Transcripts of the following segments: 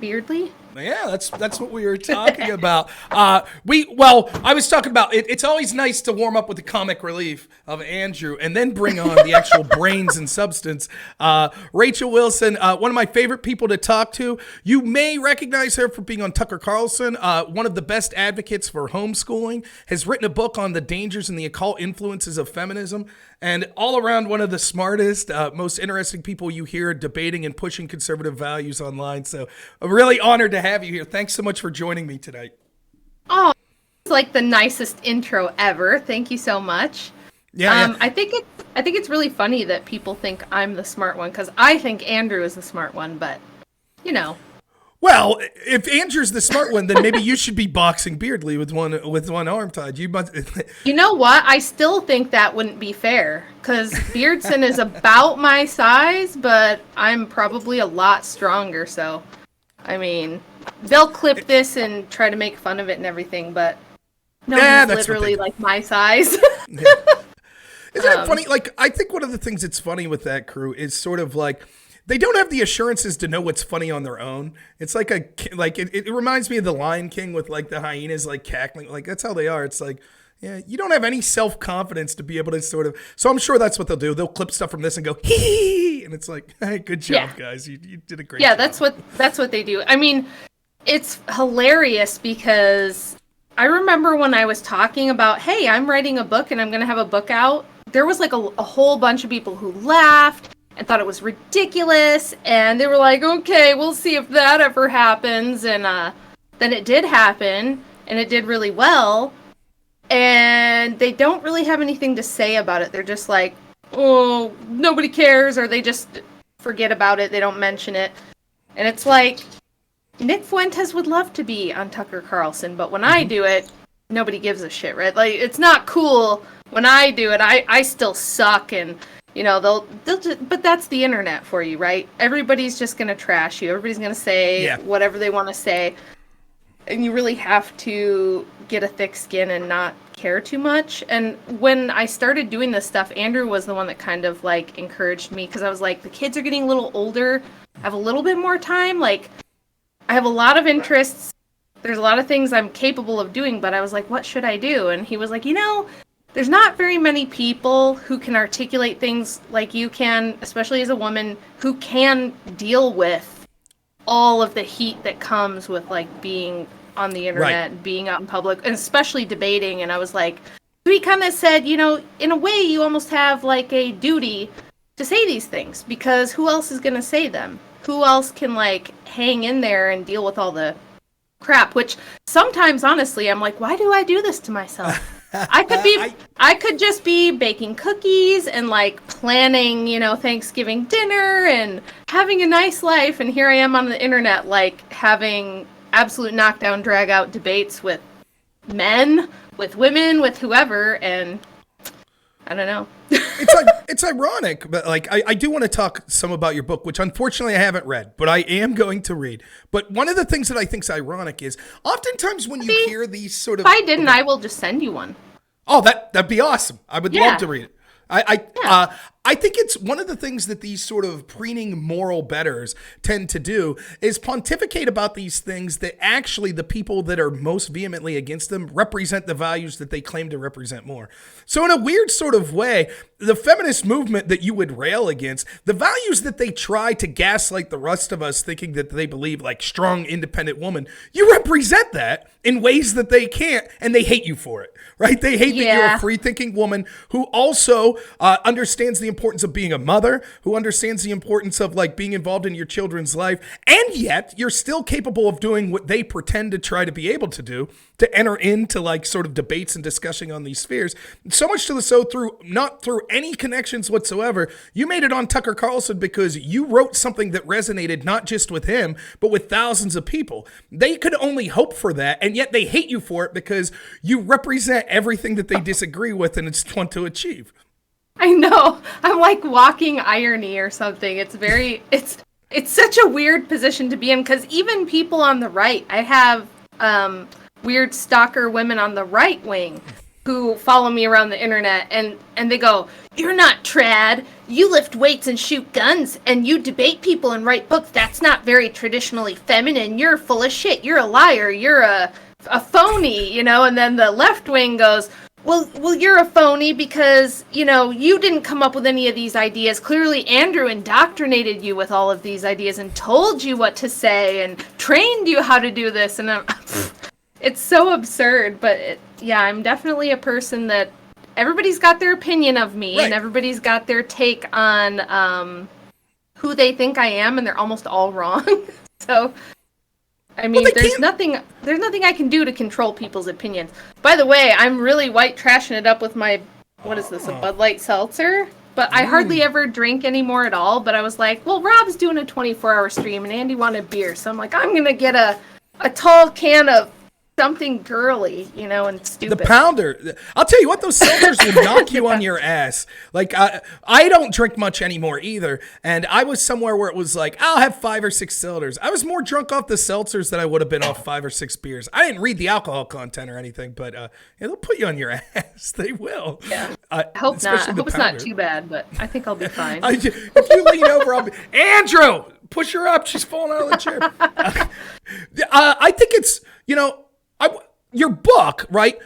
Beardly? Yeah, that's what we were talking about. I was talking about it. It's always nice to warm up with the comic relief of Andrew, and then bring on the actual brains and substance. Rachel Wilson, one of my favorite people to talk to. You may recognize her for being on Tucker Carlson. One of the best advocates for homeschooling. Has written a book on the dangers and the occult influences of feminism. And all around one of the smartest, most interesting people you hear debating and pushing conservative values online. So I'm really honored to have you here. Thanks so much for joining me tonight. Oh, it's like the nicest intro ever. Thank you so much. Yeah. I think it's really funny that people think I'm the smart one, because I think Andrew is the smart one, but you know. Well, if Andrew's the smart one, then maybe you should be boxing Beardly with one arm tied. You must. You know what? I still think that wouldn't be fair, because Beardson is about my size, but I'm probably a lot stronger. So, I mean, they'll clip this and try to make fun of it and everything, but no, he's literally like my size. Yeah. Isn't it funny? Like, I think one of the things that's funny with that crew is sort of like, they don't have the assurances to know what's funny on their own. It's like it reminds me of the Lion King with like the hyenas like cackling. Like, that's how they are. It's like, yeah, you don't have any self-confidence to be able to sort of. So I'm sure that's what they'll do. They'll clip stuff from this and go hee, and it's like, hey, good job, guys. You did a great job. Yeah, that's what they do. I mean, it's hilarious because I remember when I was talking about, hey, I'm writing a book and I'm going to have a book out. There was like a whole bunch of people who laughed and thought it was ridiculous, and they were like, okay, we'll see if that ever happens. And then it did happen, and it did really well, and they don't really have anything to say about it. They're just like, oh, nobody cares, or they just forget about it. They don't mention it. And it's like, Nick Fuentes would love to be on Tucker Carlson, but when I do it, nobody gives a shit, right? Like, it's not cool when I do it. I still suck, and you know, they'll just, but that's the internet for you, right? Everybody's just going to trash you. Everybody's going to say whatever they want to say. And you really have to get a thick skin and not care too much. And when I started doing this stuff, Andrew was the one that kind of like encouraged me, because I was like, the kids are getting a little older. I have a little bit more time. Like, I have a lot of interests. There's a lot of things I'm capable of doing, but I was like, what should I do? And he was like, you know, there's not very many people who can articulate things like you can, especially as a woman, who can deal with all of the heat that comes with like being on the internet, right, being out in public, and especially debating. And I was like, so he kind of said, you know, in a way you almost have like a duty to say these things, because who else is going to say them? Who else can like hang in there and deal with all the crap? Which sometimes, honestly, I'm like, why do I do this to myself? I could just be baking cookies and like planning, you know, Thanksgiving dinner and having a nice life, and here I am on the internet like having absolute knockdown drag out debates with men, with women, with whoever, and I don't know. It's ironic, but like I do want to talk some about your book, which unfortunately I haven't read, but I am going to read. But one of the things that I think is ironic is oftentimes when you hear these sort of... If I didn't, I will just send you one. Oh, that'd be awesome. I would love to read it. I think it's one of the things that these sort of preening moral betters tend to do is pontificate about these things that actually the people that are most vehemently against them represent the values that they claim to represent more. So in a weird sort of way, the feminist movement that you would rail against, the values that they try to gaslight the rest of us thinking that they believe, like strong, independent woman, you represent that in ways that they can't, and they hate you for it, right? They hate that you're a free-thinking woman who also understands the importance of being a mother, who understands the importance of like being involved in your children's life, and yet you're still capable of doing what they pretend to try to be able to do, to enter into like sort of debates and discussion on these spheres. So much to the so not through any connections whatsoever, you made it on Tucker Carlson because you wrote something that resonated not just with him, but with thousands of people. They could only hope for that, and yet they hate you for it because you represent everything that they disagree with, and it's fun to achieve. I know. I'm like walking irony or something. It's very, it's such a weird position to be in, because even people on the right, I have weird stalker women on the right wing who follow me around the internet, and they go, you're not trad. You lift weights and shoot guns, and you debate people and write books. That's not very traditionally feminine. You're full of shit. You're a liar. You're a phony, you know? And then the left wing goes, well, you're a phony because, you know, you didn't come up with any of these ideas. Clearly, Andrew indoctrinated you with all of these ideas and told you what to say and trained you how to do this. And it's so absurd, but I'm definitely a person that everybody's got their opinion of me, right, and everybody's got their take on who they think I am, and they're almost all wrong. So, I mean, there's nothing I can do to control people's opinions. By the way, I'm really white trashing it up with my, what is this, a Bud Light seltzer? But I hardly ever drink anymore at all. But I was like, well, Rob's doing a 24-hour stream, and Andy wanted beer. So I'm like, I'm going to get a tall can of something girly, you know, and stupid. The Pounder. I'll tell you what, those seltzers will knock you on your ass. Like, I don't drink much anymore either. And I was somewhere where it was like, I'll have 5 or 6 seltzers. I was more drunk off the seltzers than I would have been off 5 or 6 beers. I didn't read the alcohol content or anything, but they'll put you on your ass. They will. Yeah. I hope not. I hope it's not too bad, but I think I'll be fine. If you lean over, I'll be, Andrew, push her up. She's falling out of the chair. I think it's, you know, your book, right?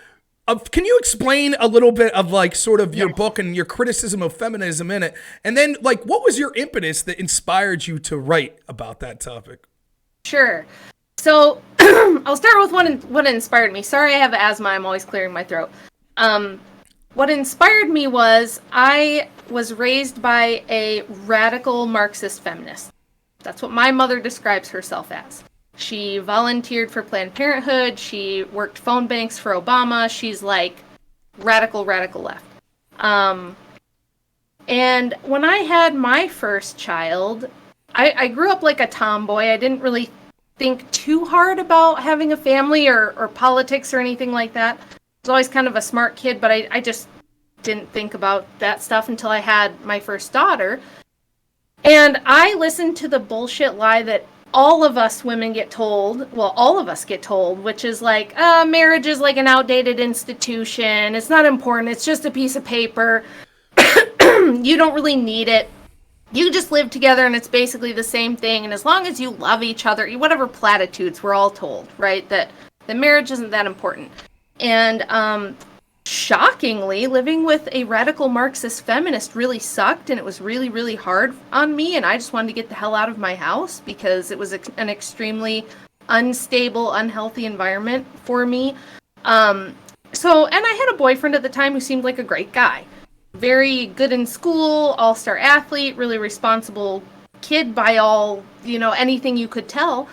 Can you explain a little bit of like sort of your book and your criticism of feminism in it? And then like, what was your impetus that inspired you to write about that topic? Sure. So I'll start with what inspired me. Sorry, I have asthma. I'm always clearing my throat. What inspired me was I was raised by a radical Marxist feminist. That's what my mother describes herself as. She volunteered for Planned Parenthood. She worked phone banks for Obama. She's like radical left. And when I had my first child, I grew up like a tomboy. I didn't really think too hard about having a family or politics or anything like that. I was always kind of a smart kid, but I just didn't think about that stuff until I had my first daughter. And I listened to the bullshit lie that all of us women get told, well, all of us get told, which is like, marriage is like an outdated institution. It's not important. It's just a piece of paper. You don't really need it. You just live together and it's basically the same thing. And as long as you love each other, whatever platitudes we're all told, right? That the marriage isn't that important. And shockingly, living with a radical Marxist feminist really sucked, and it was really, really hard on me, and I just wanted to get the hell out of my house because it was an extremely unstable, unhealthy environment for me. And I had a boyfriend at the time who seemed like a great guy. Very good in school, all-star athlete, really responsible kid by all, you know, anything you could tell.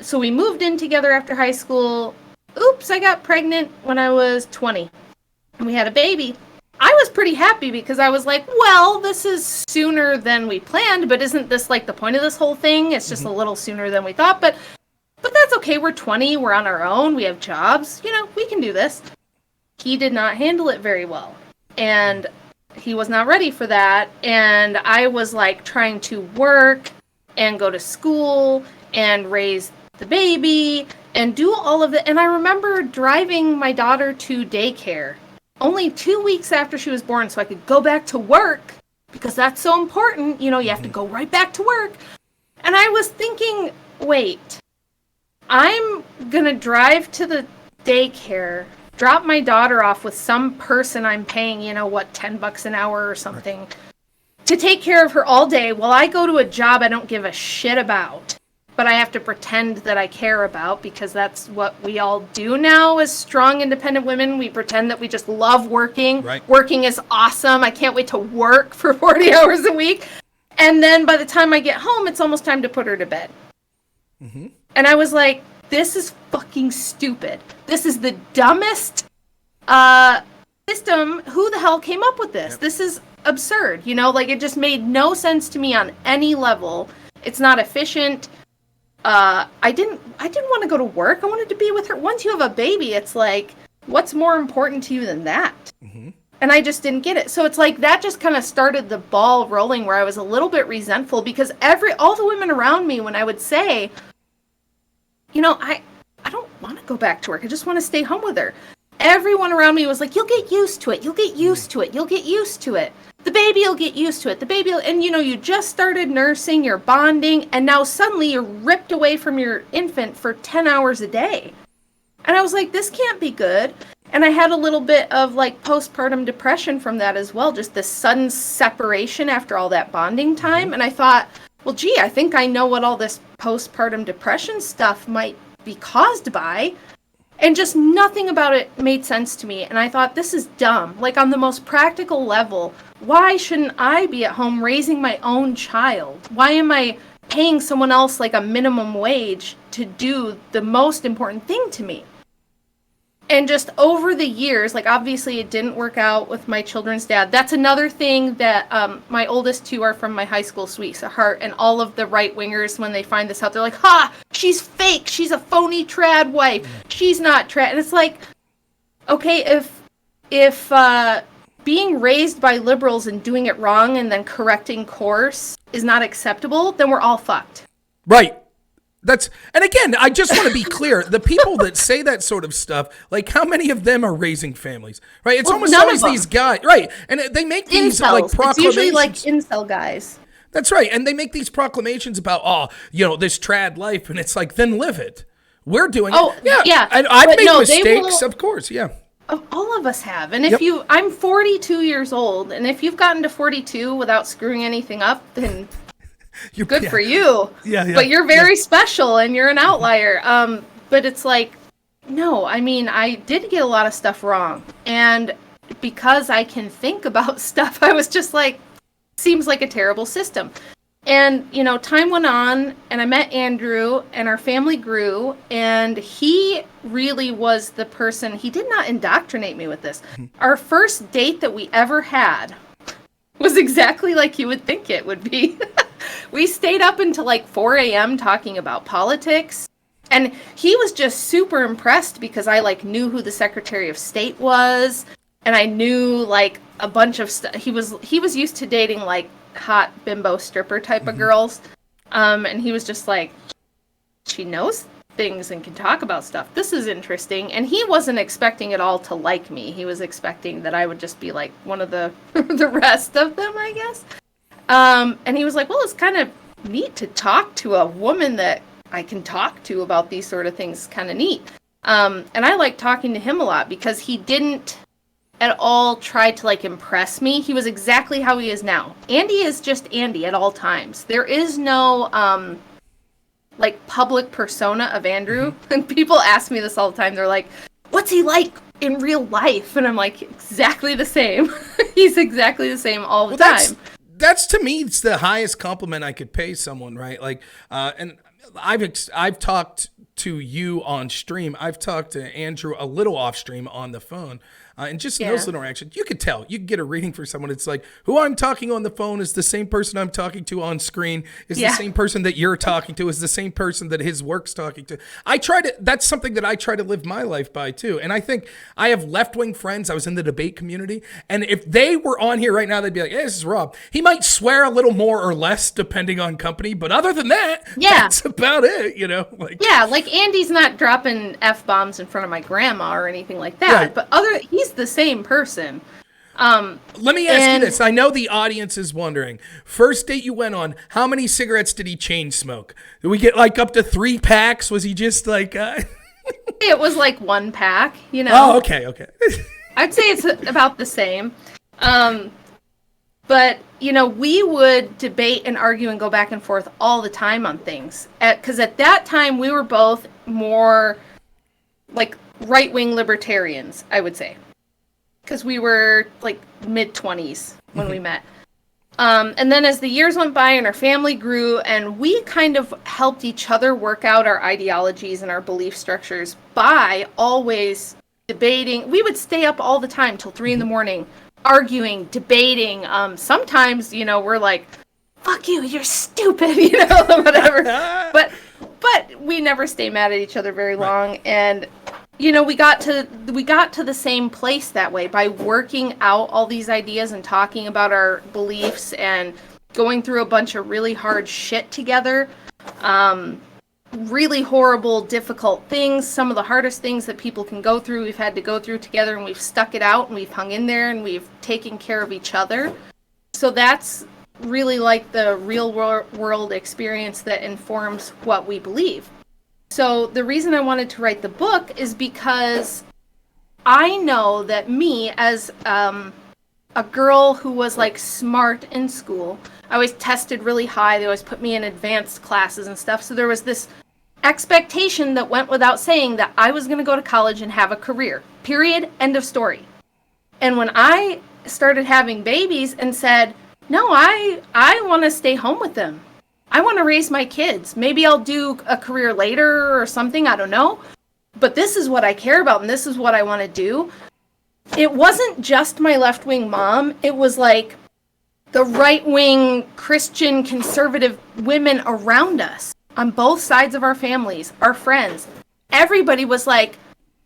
So we moved in together after high school. Oops, I got pregnant when I was 20. And we had a baby. I was pretty happy because I was like, well, this is sooner than we planned, but isn't this like the point of this whole thing? It's just a little sooner than we thought, but that's okay. We're 20, we're on our own, we have jobs, you know, we can do this. He did not handle it very well. And he was not ready for that. And I was like trying to work and go to school and raise the baby and do all of it. And I remember driving my daughter to daycare only 2 weeks after she was born so I could go back to work because that's so important. You know, you have to go right back to work. And I was thinking, wait, I'm going to drive to the daycare, drop my daughter off with some person I'm paying, you know, what, $10 an hour or something, to take care of her all day while I go to a job I don't give a shit about. But I have to pretend that I care about because that's what we all do now as strong, independent women. We pretend that we just love working. Right. Working is awesome. I can't wait to work for 40 hours a week. And then by the time I get home, it's almost time to put her to bed. Mm-hmm. And I was like, this is fucking stupid. This is the dumbest system. Who the hell came up with this? Yep. This is absurd. You know, like it just made no sense to me on any level. It's not efficient. I didn't want to go to work. I wanted to be with her. Once you have a baby, it's like, what's more important to you than that? Mm-hmm. And I just didn't get it. So it's like that just kind of started the ball rolling where I was a little bit resentful because all the women around me, when I would say, you know, I don't want to go back to work. I just want to stay home with her. everyone around me was like, you'll get used to it. You'll get used to it. You'll get used to it. The baby will get used to it. The baby will, and you just started nursing, you're bonding, and now suddenly you're ripped away from your infant for 10 hours a day. And I was like, this can't be good. And I had a little bit of like postpartum depression from that as well, just this sudden separation after all that bonding time. And I thought, well, gee, I think I know what all this postpartum depression stuff might be caused by. And just nothing about it made sense to me. And I thought, this is dumb. Like, on the most practical level, why shouldn't I be at home raising my own child? Why am I paying someone else like a minimum wage to do the most important thing to me? And just over the years, like, obviously it didn't work out with my children's dad. That's another thing that my oldest two are from my high school sweetheart, and all of the right-wingers, when they find this out, they're like, ha, she's fake. She's a phony trad wife. She's not trad. And it's like, okay, if being raised by liberals and doing it wrong and then correcting course is not acceptable, then we're all fucked. Right. And again, I just want to be clear. The people that say that sort of stuff, like, how many of them are raising families, right? It's almost always these guys, right? And they make these incels. like proclamations. It's usually like incel guys. That's right. And they make these proclamations about, this trad life. And it's like, then live it. We're doing it. Yeah. And I've made mistakes, of course. Yeah. All of us have. And if I'm 42 years old, and if you've gotten to 42 without screwing anything up, then you're good for you. Yeah. But you're very special and you're an outlier. But it's like, no, I mean, I did get a lot of stuff wrong. And because I can think about stuff, I was just like, seems like a terrible system. And, time went on, and I met Andrew, and our family grew, and he really was the person. He did not indoctrinate me with this. Our first date that we ever had was exactly like you would think it would be. We stayed up until like 4 a.m. talking about politics. And he was just super impressed because I like knew who the Secretary of State was. And I knew like a bunch of stuff. He was used to dating like hot bimbo stripper type of girls. And he was just like, she knows things and can talk about stuff. This is interesting. And he wasn't expecting at all to like me. He was expecting that I would just be like one of the the rest of them, I guess. And he was like, well, it's kind of neat to talk to a woman that I can talk to about these sort of things. Kind of neat. And I like talking to him a lot because he didn't at all try to like impress me. He was exactly how he is now. Andy is just Andy at all times. There is no like public persona of Andrew. And people ask me this all the time. They're like, what's he like in real life? And I'm like, exactly the same. He's exactly the same all the time. That's to me, it's the highest compliment I could pay someone, right? Like, and I've talked to you on stream. I've talked to Andrew a little off stream on the phone. And just in those little interactions, you could tell. You can get a reading for someone. It's like, who I'm talking on the phone is the same person I'm talking to on screen, is the same person that you're talking to, is the same person that his work's talking to. That's something that I try to live my life by too. And I think I have left-wing friends. I was in the debate community. And if they were on here right now, they'd be like, hey, this is Rob. He might swear a little more or less depending on company. But other than that, that's about it, like Andy's not dropping F-bombs in front of my grandma or anything like that. Right. But he's the same person. Let me ask you this. I know the audience is wondering. First date you went on, how many cigarettes did he chain smoke? Did we get like up to 3 packs? Was he just like... It was like 1 pack, Oh, okay. I'd say it's about the same. But, we would debate and argue and go back and forth all the time on things. Because at that time, we were both more like right-wing libertarians, I would say. Because we were like mid-20s when we met. And then as the years went by and our family grew, and we kind of helped each other work out our ideologies and our belief structures by always debating. We would stay up all the time till 3 a.m, arguing, debating. Sometimes, we're like, fuck you, you're stupid, whatever. But we never stay mad at each other very long. And we got to the same place that way by working out all these ideas and talking about our beliefs and going through a bunch of really hard shit together. really horrible, difficult things, some of the hardest things that people can go through, we've had to go through together, and we've stuck it out, and we've hung in there, and we've taken care of each other. So that's really like the real world experience that informs what we believe. So the reason I wanted to write the book is because I know that me, as a girl who was like smart in school, I always tested really high. They always put me in advanced classes and stuff. So there was this expectation that went without saying that I was going to go to college and have a career. Period. End of story. And when I started having babies and said, no, I want to stay home with them. I want to raise my kids. Maybe I'll do a career later or something. I don't know. But this is what I care about, and this is what I want to do. It wasn't just my left-wing mom. It was like the right-wing Christian conservative women around us on both sides of our families, our friends. Everybody was like,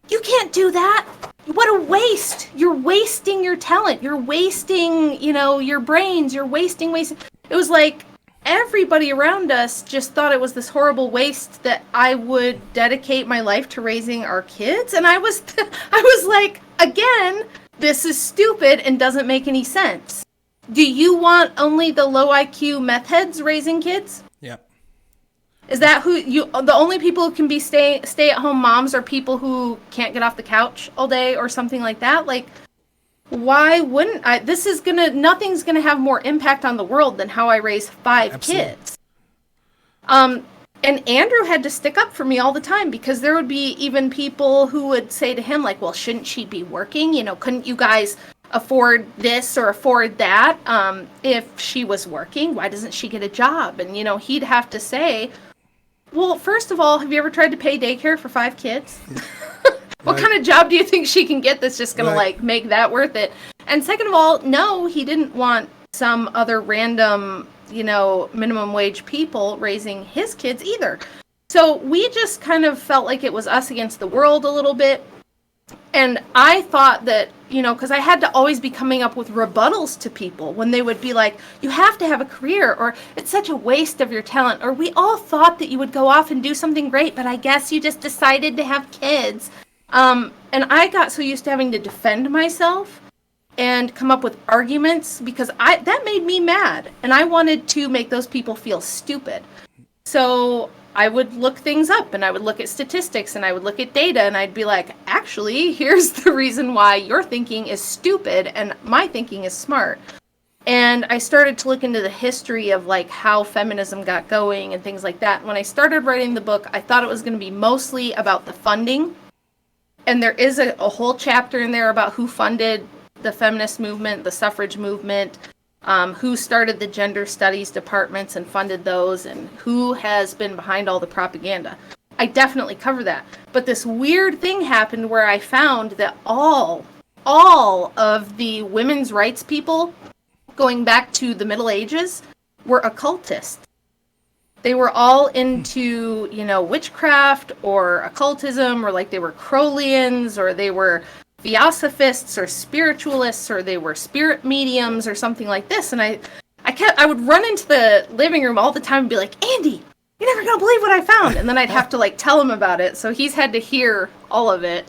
you can't do that. What a waste. You're wasting your talent. You're wasting, your brains. You're wasting. It was like everybody around us just thought it was this horrible waste that I would dedicate my life to raising our kids. And I was like, again, this is stupid and doesn't make any sense. Do you want only the low IQ meth heads raising kids? Yeah. Is that the only people who can be stay-at-home moms are people who can't get off the couch all day or something like that? Like, why wouldn't I? Nothing's gonna have more impact on the world than how I raise 5 Absolutely. kids. And Andrew had to stick up for me all the time, because there would be even people who would say to him, like, well, shouldn't she be working? Couldn't you guys afford this or afford that? If she was working, why doesn't she get a job? And, he'd have to say, well, first of all, have you ever tried to pay daycare for 5 kids? What kind of job do you think she can get that's just going to, make that worth it? And second of all, no, he didn't want some other random, minimum wage people raising his kids either. So we just kind of felt like it was us against the world a little bit. And I thought that, because I had to always be coming up with rebuttals to people when they would be like, you have to have a career, or it's such a waste of your talent, or we all thought that you would go off and do something great, but I guess you just decided to have kids. And I got so used to having to defend myself and come up with arguments, because that made me mad, and I wanted to make those people feel stupid. So I would look things up, and I would look at statistics, and I would look at data, and I'd be like, actually, here's the reason why your thinking is stupid and my thinking is smart. And I started to look into the history of how feminism got going and things like that. When I started writing the book, I thought it was going to be mostly about the funding. And there is a whole chapter in there about who funded the feminist movement, the suffrage movement, who started the gender studies departments and funded those, and who has been behind all the propaganda. I definitely cover that. But this weird thing happened where I found that all of the women's rights people going back to the Middle Ages were occultists. They were all into, witchcraft or occultism, or they were Crowleyans, or they were Theosophists or spiritualists, or they were spirit mediums or something like this. And I would run into the living room all the time and be like, Andy, you're never gonna believe what I found. And then I'd have to tell him about it. So he's had to hear all of it.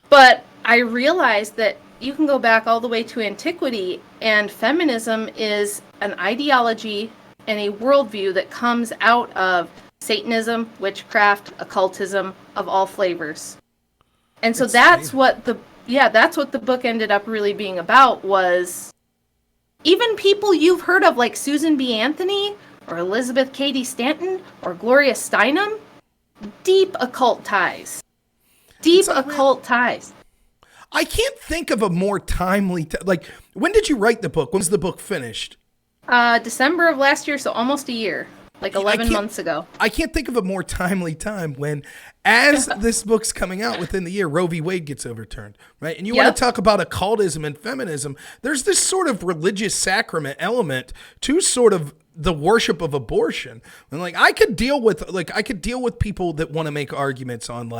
But I realized that you can go back all the way to antiquity, and feminism is an ideology and a worldview that comes out of Satanism, witchcraft, occultism of all flavors. And so that's what the book ended up really being about, was even people you've heard of, like Susan B. Anthony or Elizabeth Cady Stanton or Gloria Steinem, deep occult ties. I can't think of a more timely, when did you write the book? When's the book finished? December of last year, so almost a year. 11 months ago. I can't think of a more timely time when, as this book's coming out within the year, Roe v. Wade gets overturned, right? And you want to talk about occultism and feminism. There's this sort of religious sacrament element to sort of the worship of abortion. And I could deal with people that want to make arguments on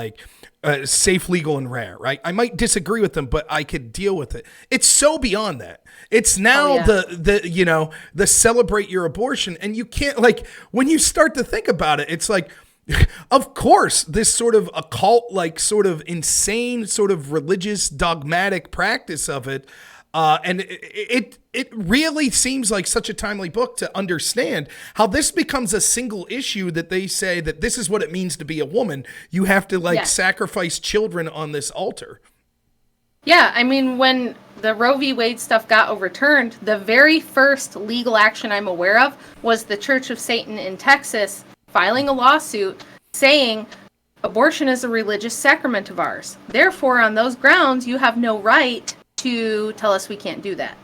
safe, legal, and rare, right? I might disagree with them, but I could deal with it. It's so beyond that. It's now the celebrate your abortion, and you can't when you start to think about it, it's Of course, this sort of occult, like sort of insane, sort of religious, dogmatic practice of it. And it really seems like such a timely book to understand how this becomes a single issue that they say that this is what it means to be a woman. You have to sacrifice children on this altar. Yeah, I mean, when the Roe v. Wade stuff got overturned, the very first legal action I'm aware of was the Church of Satan in Texas filing a lawsuit saying abortion is a religious sacrament of ours. Therefore, on those grounds, you have no right to tell us we can't do that.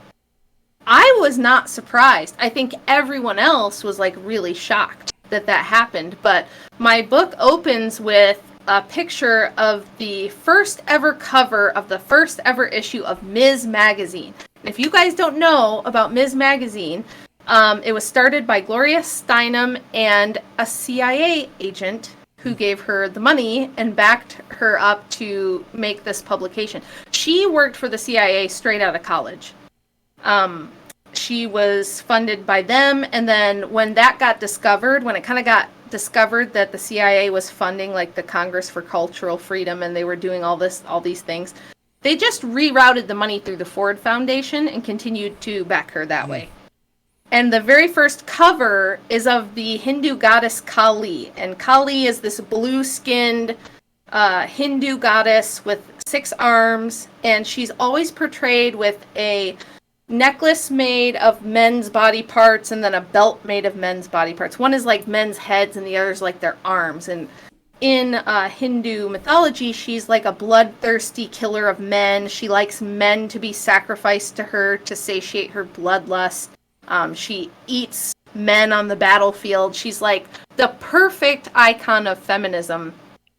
I was not surprised. I think everyone else was like really shocked that that happened. But my book opens with a picture of the first ever cover of the first ever issue of Ms. Magazine. And if you guys don't know about Ms. Magazine, it was started by Gloria Steinem and a CIA agent who gave her the money and backed her up to make this publication. She worked for the CIA straight out of college. She was funded by them, and then when that got discovered, when it kind of got discovered that the CIA was funding like the Congress for Cultural Freedom and they were doing all these things, they just rerouted the money through the Ford Foundation and continued to back her that way. And the very first cover is of the Hindu goddess Kali. And Kali is this blue-skinned Hindu goddess with 6 arms. And she's always portrayed with a necklace made of men's body parts and then a belt made of men's body parts. One is like men's heads and the other is like their arms. And in Hindu mythology, she's like a bloodthirsty killer of men. She likes men to be sacrificed to her to satiate her bloodlust. She eats men on the battlefield. She's like the perfect icon of feminism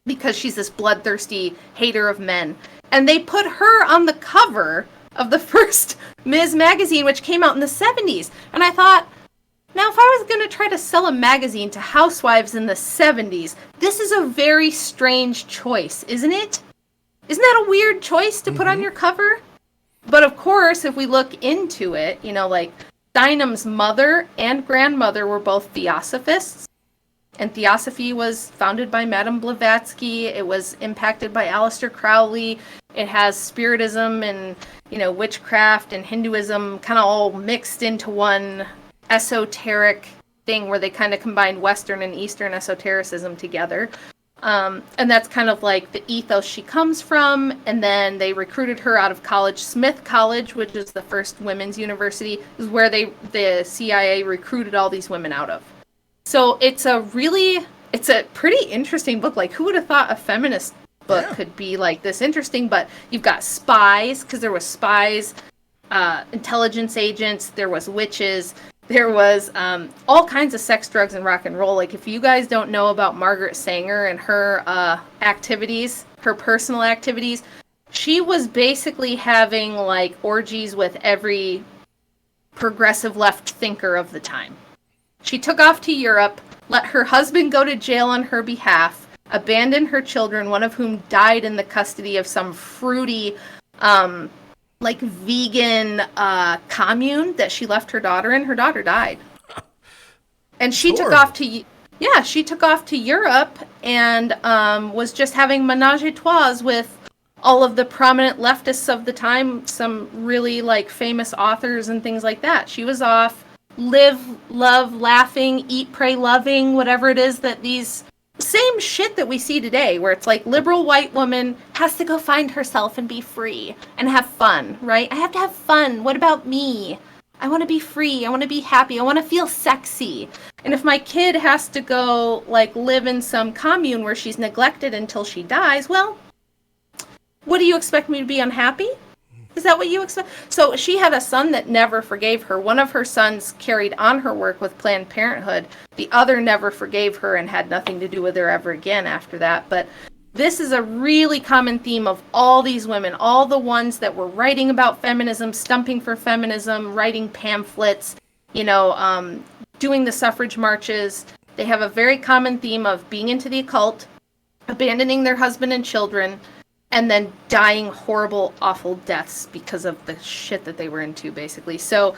because she's this bloodthirsty hater of men. And they put her on the cover of the first Ms. Magazine, which came out in the 70s. And I thought, now if I was going to try to sell a magazine to housewives in the 70s, this is a very strange choice, isn't it? Isn't that a weird choice to put on your cover? But of course, if we look into it, you know, like Steinem's mother and grandmother were both theosophists, and theosophy was founded by Madame Blavatsky. It was impacted by Aleister Crowley. It has spiritism and, you know, witchcraft and Hinduism kind of all mixed into one esoteric thing where they kind of combine Western and Eastern esotericism together. And that's kind of like the ethos she comes from. And then they recruited her out of college. Smith College, which is the first women's university, is where the CIA recruited all these women out of. So it's a pretty interesting book. Like, who would have thought a feminist book could be like this interesting? But you've got spies, because there was spies, intelligence agents, there was witches, there was all kinds of sex, drugs, and rock and roll. Like, if you guys don't know about Margaret Sanger and her activities, her personal activities, she was basically having like orgies with every progressive left thinker of the time. She took off to Europe, let her husband go to jail on her behalf, abandoned her children, one of whom died in the custody of some fruity, like vegan commune that she left her daughter in. Her daughter died. And she took off to Europe and was just having menage a trois with all of the prominent leftists of the time, some really like famous authors and things like that. She was off, live, love, laughing, eat, pray, loving, whatever it is that these same shit that we see today, where it's like liberal white woman has to go find herself and be free and have fun, right? I have to have fun. What about me? I want to be free. I want to be happy. I want to feel sexy. And if my kid has to go like live in some commune where she's neglected until she dies, well, what do you expect me to be unhappy? Is that what you expect? So she had a son that never forgave her. One of her sons carried on her work with Planned Parenthood. The other never forgave her and had nothing to do with her ever again after that. But this is a really common theme of all these women, all the ones that were writing about feminism, stumping for feminism, writing pamphlets, doing the suffrage marches. They have a very common theme of being into the occult, abandoning their husband and children, and then dying horrible, awful deaths because of the shit that they were into, basically. So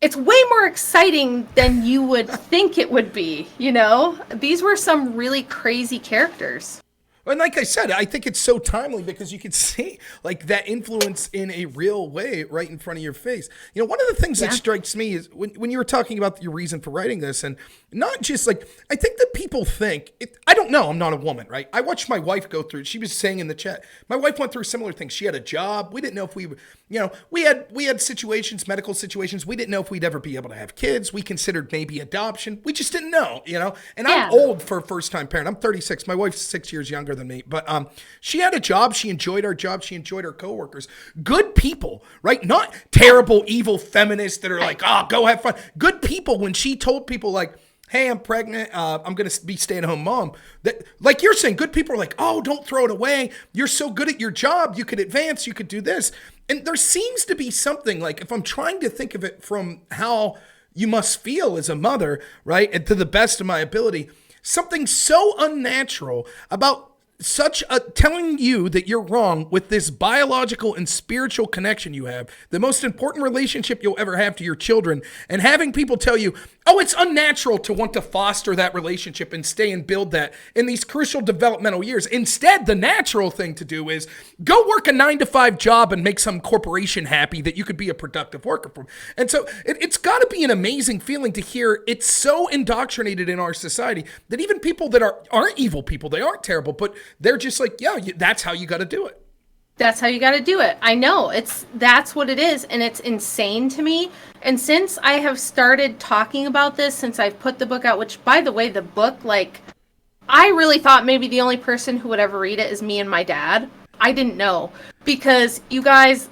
it's way more exciting than you would think it would be, you know? These were some really crazy characters. And like I said, I think it's so timely because you can see like that influence in a real way right in front of your face. You know, one of the things that strikes me is when you were talking about your reason for writing this, and not just like, I think that people think, I don't know, I'm not a woman, right? I watched my wife go through, she was saying in the chat, my wife went through similar things. She had a job. We didn't know if we, you know, we had situations, medical situations. We didn't know if we'd ever be able to have kids. We considered maybe adoption. We just didn't know, you know? And I'm old for a first-time parent. I'm 36. My wife's 6 years younger than me, but she had a job. She enjoyed her job. She enjoyed her coworkers. Good people, right? Not terrible, evil feminists that are like, oh, go have fun. Good people. When she told people like, hey, I'm pregnant, I'm going to be stay-at-home mom. That, like you're saying, good people are like, oh, don't throw it away. You're so good at your job. You could advance. You could do this. And there seems to be something like, if I'm trying to think of it from how you must feel as a mother, right, and to the best of my ability, something so unnatural about such a telling you that you're wrong with this biological and spiritual connection you have, the most important relationship you'll ever have to your children, and having people tell you, oh, it's unnatural to want to foster that relationship and stay and build that in these crucial developmental years. Instead, the natural thing to do is go work a 9-to-5 job and make some corporation happy that you could be a productive worker for. And so it's got to be an amazing feeling to hear it's so indoctrinated in our society that even people that aren't evil people, they aren't terrible, but they're just like, yeah, that's how you got to do it. That's how you got to do it. I know. That's what it is. And it's insane to me. And since I have started talking about this, since I've put the book out, which, by the way, the book, like, I really thought maybe the only person who would ever read it is me and my dad. I didn't know. Because, you guys,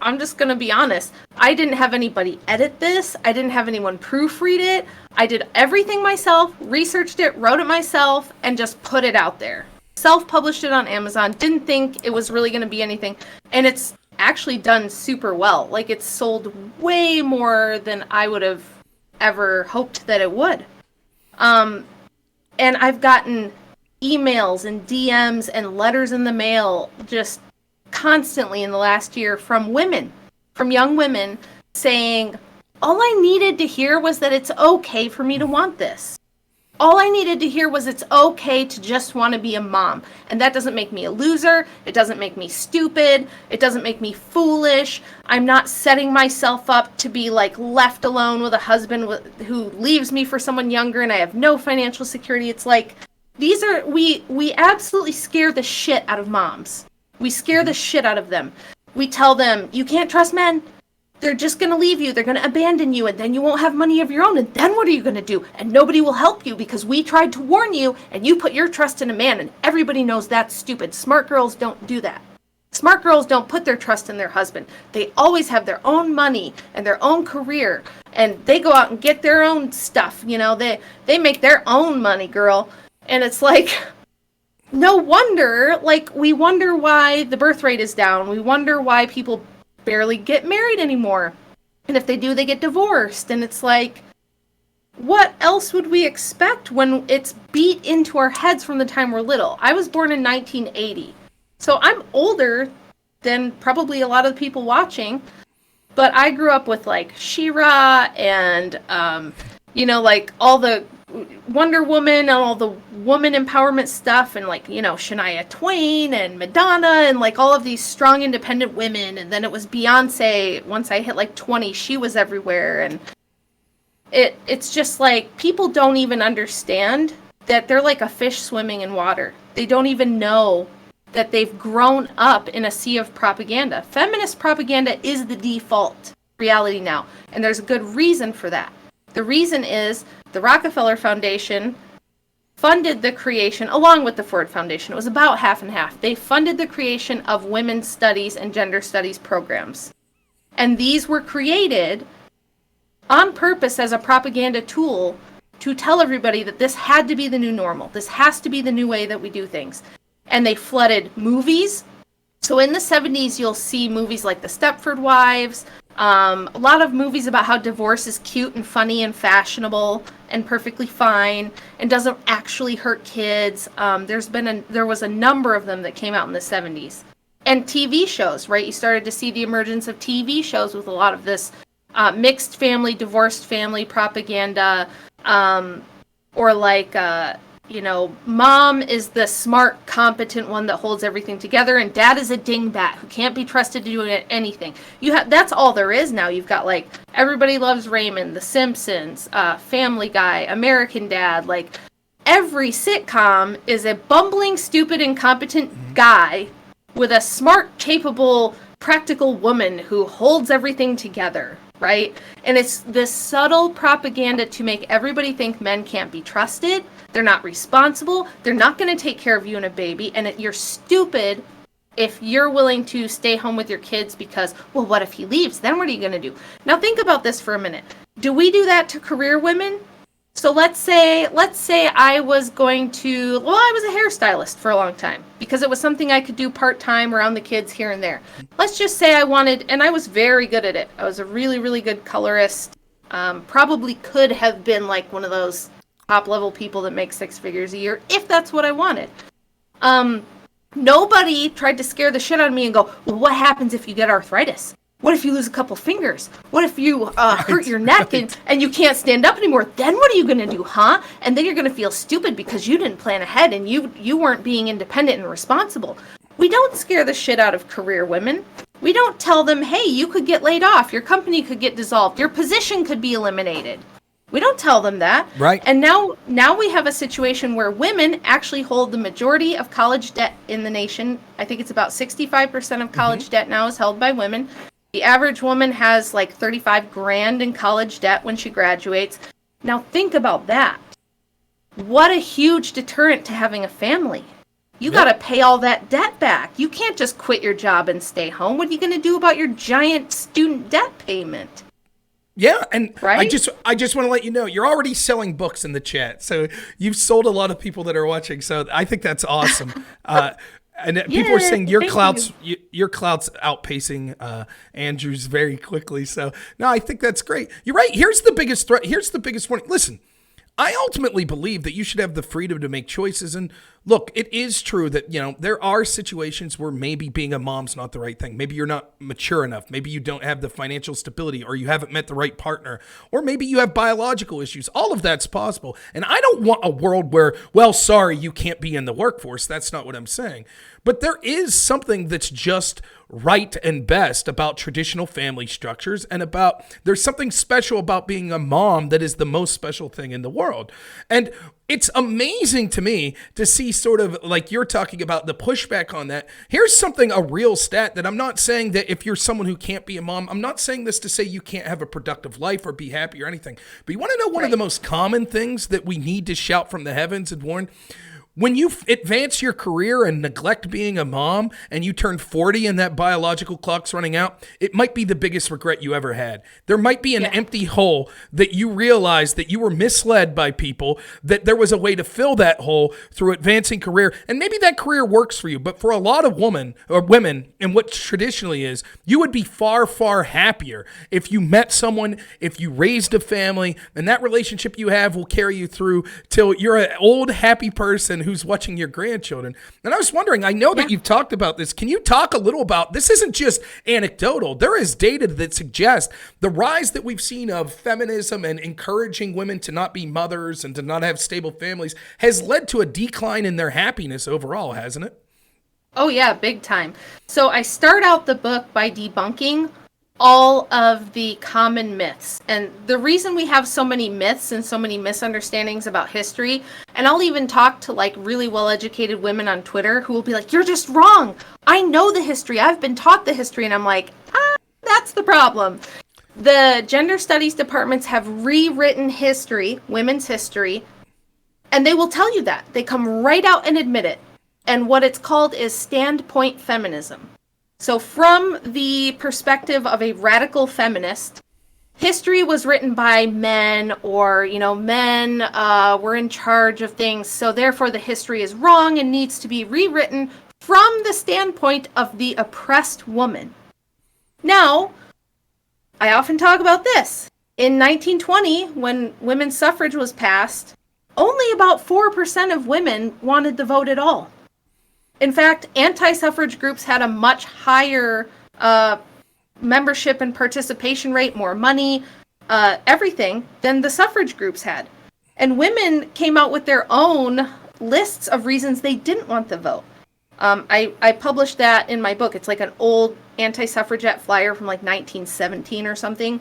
I'm just going to be honest. I didn't have anybody edit this. I didn't have anyone proofread it. I did everything myself, researched it, wrote it myself, and just put it out there. Self-published it on Amazon. Didn't think it was really going to be anything. And it's actually done super well. Like, it's sold way more than I would have ever hoped that it would. And I've gotten emails and DMs and letters in the mail just constantly in the last year from women, from young women, saying, all I needed to hear was that it's okay for me to want this. All I needed to hear was it's okay to just want to be a mom. And that doesn't make me a loser. It doesn't make me stupid. It doesn't make me foolish. I'm not setting myself up to be like left alone with a husband who leaves me for someone younger and I have no financial security. It's like, we absolutely scare the shit out of moms. We scare the shit out of them. We tell them, you can't trust men. They're just going to leave you. They're going to abandon you, and then you won't have money of your own. And then what are you going to do? And nobody will help you because we tried to warn you, and you put your trust in a man, and everybody knows that's stupid. Smart girls don't do that. Smart girls don't put their trust in their husband. They always have their own money and their own career, and they go out and get their own stuff. You know, they make their own money, girl. And it's like, no wonder, like, we wonder why the birth rate is down. We wonder why people barely get married anymore. And if they do, they get divorced. And it's like, what else would we expect when it's beat into our heads from the time we're little? I was born in 1980. So I'm older than probably a lot of the people watching. But I grew up with, like, She-Ra and, you know, like, all the Wonder Woman and all the woman empowerment stuff, and, like, you know, Shania Twain and Madonna and, like, all of these strong independent women. And then it was Beyonce. Once I hit like 20, she was everywhere. And it's just like, people don't even understand that they're like a fish swimming in water. They don't even know that they've grown up in a sea of propaganda. Feminist propaganda is the default reality now, and there's a good reason for that. The reason is the Rockefeller Foundation funded the creation, along with the Ford Foundation. It was about half and half. They funded the creation of women's studies and gender studies programs. And these were created on purpose as a propaganda tool to tell everybody that this had to be the new normal. This has to be the new way that we do things. And they flooded movies. So in the 70s, you'll see movies like The Stepford Wives, a lot of movies about how divorce is cute and funny and fashionable and perfectly fine and doesn't actually hurt kids. There was a number of them that came out in the 70s. And TV shows, right? You started to see the emergence of TV shows with a lot of this mixed family, divorced family propaganda, or like, mom is the smart, competent one that holds everything together, and dad is a dingbat who can't be trusted to do anything. That's all there is now. You've got like Everybody Loves Raymond, The Simpsons, Family Guy, American Dad. Like every sitcom is a bumbling, stupid, incompetent guy with a smart, capable, practical woman who holds everything together. Right? And it's this subtle propaganda to make everybody think men can't be trusted. They're not responsible. They're not going to take care of you and a baby. And you're stupid if you're willing to stay home with your kids because, well, what if he leaves? Then what are you going to do? Now think about this for a minute. Do we do that to career women? So let's say I was I was a hairstylist for a long time because it was something I could do part-time around the kids here and there. Let's just say and I was very good at it. I was a really, really good colorist. Probably could have been like one of those top-level people that make 6 figures a year if that's what I wanted. Nobody tried to scare the shit out of me and go, well, what happens if you get arthritis? What if you lose a couple fingers? What if you hurt your neck and you can't stand up anymore? Then what are you going to do, huh? And then you're going to feel stupid because you didn't plan ahead and you weren't being independent and responsible. We don't scare the shit out of career women. We don't tell them, hey, you could get laid off. Your company could get dissolved. Your position could be eliminated. We don't tell them that. Right. And now we have a situation where women actually hold the majority of college debt in the nation. I think it's about 65% of college debt now is held by women. The average woman has like 35 grand in college debt when she graduates. Now think about that. What a huge deterrent to having a family. You got to pay all that debt back. You can't just quit your job and stay home. What are you going to do about your giant student debt payment? Yeah, and right? I just want to let you know, you're already selling books in the chat. So you've sold a lot of people that are watching. So I think that's awesome. And people are saying your clout's outpacing Andrew's very quickly. So no, I think that's great. You're right. Here's the biggest threat. Here's the biggest warning. Listen, I ultimately believe that you should have the freedom to make choices. And look, it is true that, there are situations where maybe being a mom's not the right thing. Maybe you're not mature enough. Maybe you don't have the financial stability, or you haven't met the right partner, or maybe you have biological issues. All of that's possible. And I don't want a world where, well, sorry, you can't be in the workforce. That's not what I'm saying. But there is something that's just right and best about traditional family structures, and there's something special about being a mom that is the most special thing in the world. And it's amazing to me to see sort of like you're talking about the pushback on that. Here's a real stat that I'm not saying that if you're someone who can't be a mom, I'm not saying this to say you can't have a productive life or be happy or anything. But you want to know one of the most common things that we need to shout from the heavens and warn? When you advance your career and neglect being a mom and you turn 40 and that biological clock's running out, it might be the biggest regret you ever had. There might be an empty hole that you realize that you were misled by people, that there was a way to fill that hole through advancing career. And maybe that career works for you, but for a lot of women, and what traditionally is, you would be far, far happier if you met someone, if you raised a family, and that relationship you have will carry you through till you're an old, happy person who's watching your grandchildren. And I was wondering, I know that you've talked about this. Can you talk a little about, this isn't just anecdotal. There is data that suggests the rise that we've seen of feminism and encouraging women to not be mothers and to not have stable families has led to a decline in their happiness overall, hasn't it? Oh yeah, big time. So I start out the book by debunking all of the common myths. And the reason we have so many myths and so many misunderstandings about history, and I'll even talk to like really well-educated women on Twitter who will be like, you're just wrong. I know the history. I've been taught the history. And I'm like, that's the problem. The gender studies departments have rewritten history, women's history, and they will tell you that. They come right out and admit it. And what it's called is standpoint feminism. So from the perspective of a radical feminist, history was written by men, or, men were in charge of things. So therefore the history is wrong and needs to be rewritten from the standpoint of the oppressed woman. Now, I often talk about this. In 1920, when women's suffrage was passed, only about 4% of women wanted the vote at all. In fact, anti-suffrage groups had a much higher membership and participation rate, more money, everything than the suffrage groups had. And women came out with their own lists of reasons they didn't want the vote. I published that in my book. It's like an old anti-suffragette flyer from like 1917 or something,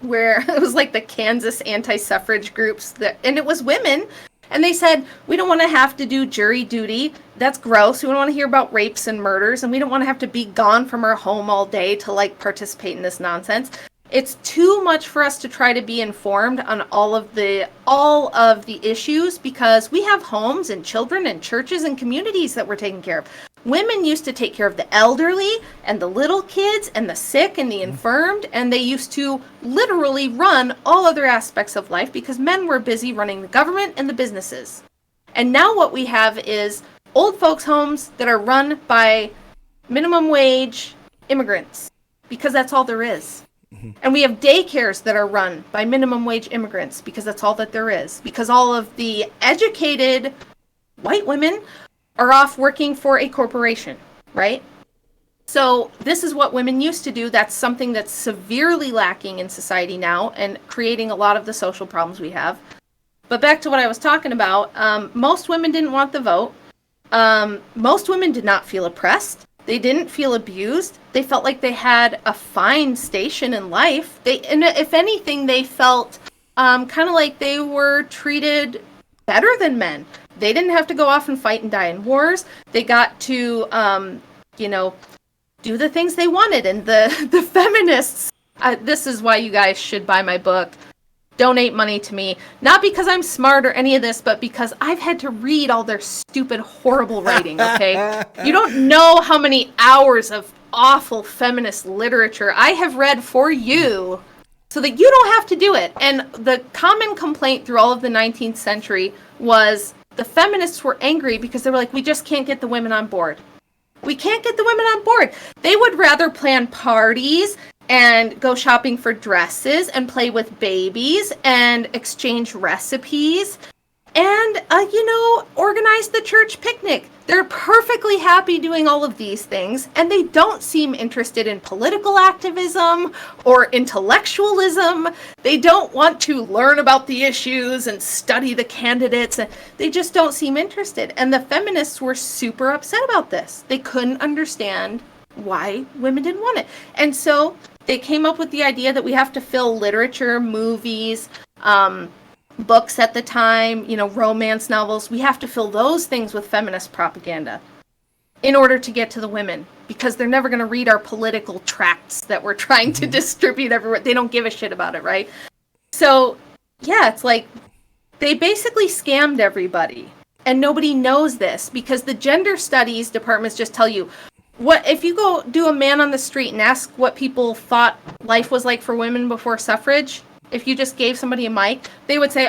where it was like the Kansas anti-suffrage groups, and it was women. And they said, we don't want to have to do jury duty. That's gross. We don't want to hear about rapes and murders. And we don't want to have to be gone from our home all day to like participate in this nonsense. It's too much for us to try to be informed on all of the issues, because we have homes and children and churches and communities that we're taking care of. Women used to take care of the elderly and the little kids and the sick and the infirmed, and they used to literally run all other aspects of life because men were busy running the government and the businesses. And now what we have is old folks' homes that are run by minimum wage immigrants, because that's all there is. And we have daycares that are run by minimum wage immigrants, because that's all that there is. Because all of the educated white women are off working for a corporation, right? So this is what women used to do. That's something that's severely lacking in society now and creating a lot of the social problems we have. But back to what I was talking about, most women didn't want the vote. Most women did not feel oppressed. They didn't feel abused. They felt like they had a fine station in life. And if anything, they felt kind of like they were treated better than men. They didn't have to go off and fight and die in wars. They got to, do the things they wanted. And the feminists, this is why you guys should buy my book. Donate money to me. Not because I'm smart or any of this, but because I've had to read all their stupid, horrible writing, okay? You don't know how many hours of awful feminist literature I have read for you so that you don't have to do it. And the common complaint through all of the 19th century was the feminists were angry because they were like, we just can't get the women on board. We can't get the women on board. They would rather plan parties and go shopping for dresses and play with babies and exchange recipes and, organize the church picnic. They're perfectly happy doing all of these things, and they don't seem interested in political activism or intellectualism. They don't want to learn about the issues and study the candidates. They just don't seem interested. And the feminists were super upset about this. They couldn't understand why women didn't want it. And so they came up with the idea that we have to fill literature, movies, books at the time, romance novels. We have to fill those things with feminist propaganda in order to get to the women, because they're never going to read our political tracts that we're trying to distribute everywhere. They don't give a shit about it, right? So, yeah, it's like they basically scammed everybody, and nobody knows this because the gender studies departments just tell you, what if you go do a man on the street and ask what people thought life was like for women before suffrage, if you just gave somebody a mic, they would say,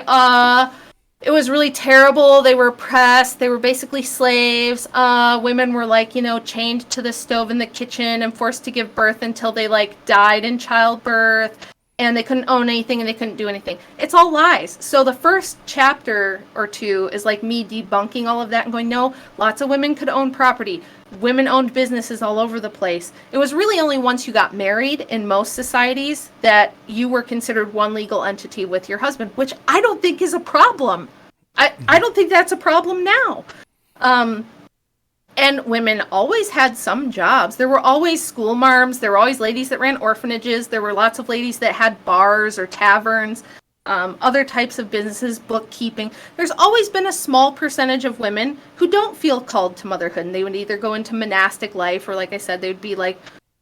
it was really terrible. They were oppressed. They were basically slaves. Women were chained to the stove in the kitchen and forced to give birth until they died in childbirth. And they couldn't own anything and they couldn't do anything. It's all lies. So the first chapter or two is me debunking all of that and going, no, lots of women could own property. Women owned businesses all over the place. It was really only once you got married in most societies that you were considered one legal entity with your husband, which I don't think is a problem. I don't think that's a problem now. And women always had some jobs. There were always school marms. There were always ladies that ran orphanages. There were lots of ladies that had bars or taverns, other types of businesses, bookkeeping. There's always been a small percentage of women who don't feel called to motherhood. And they would either go into monastic life, or like I said, they'd be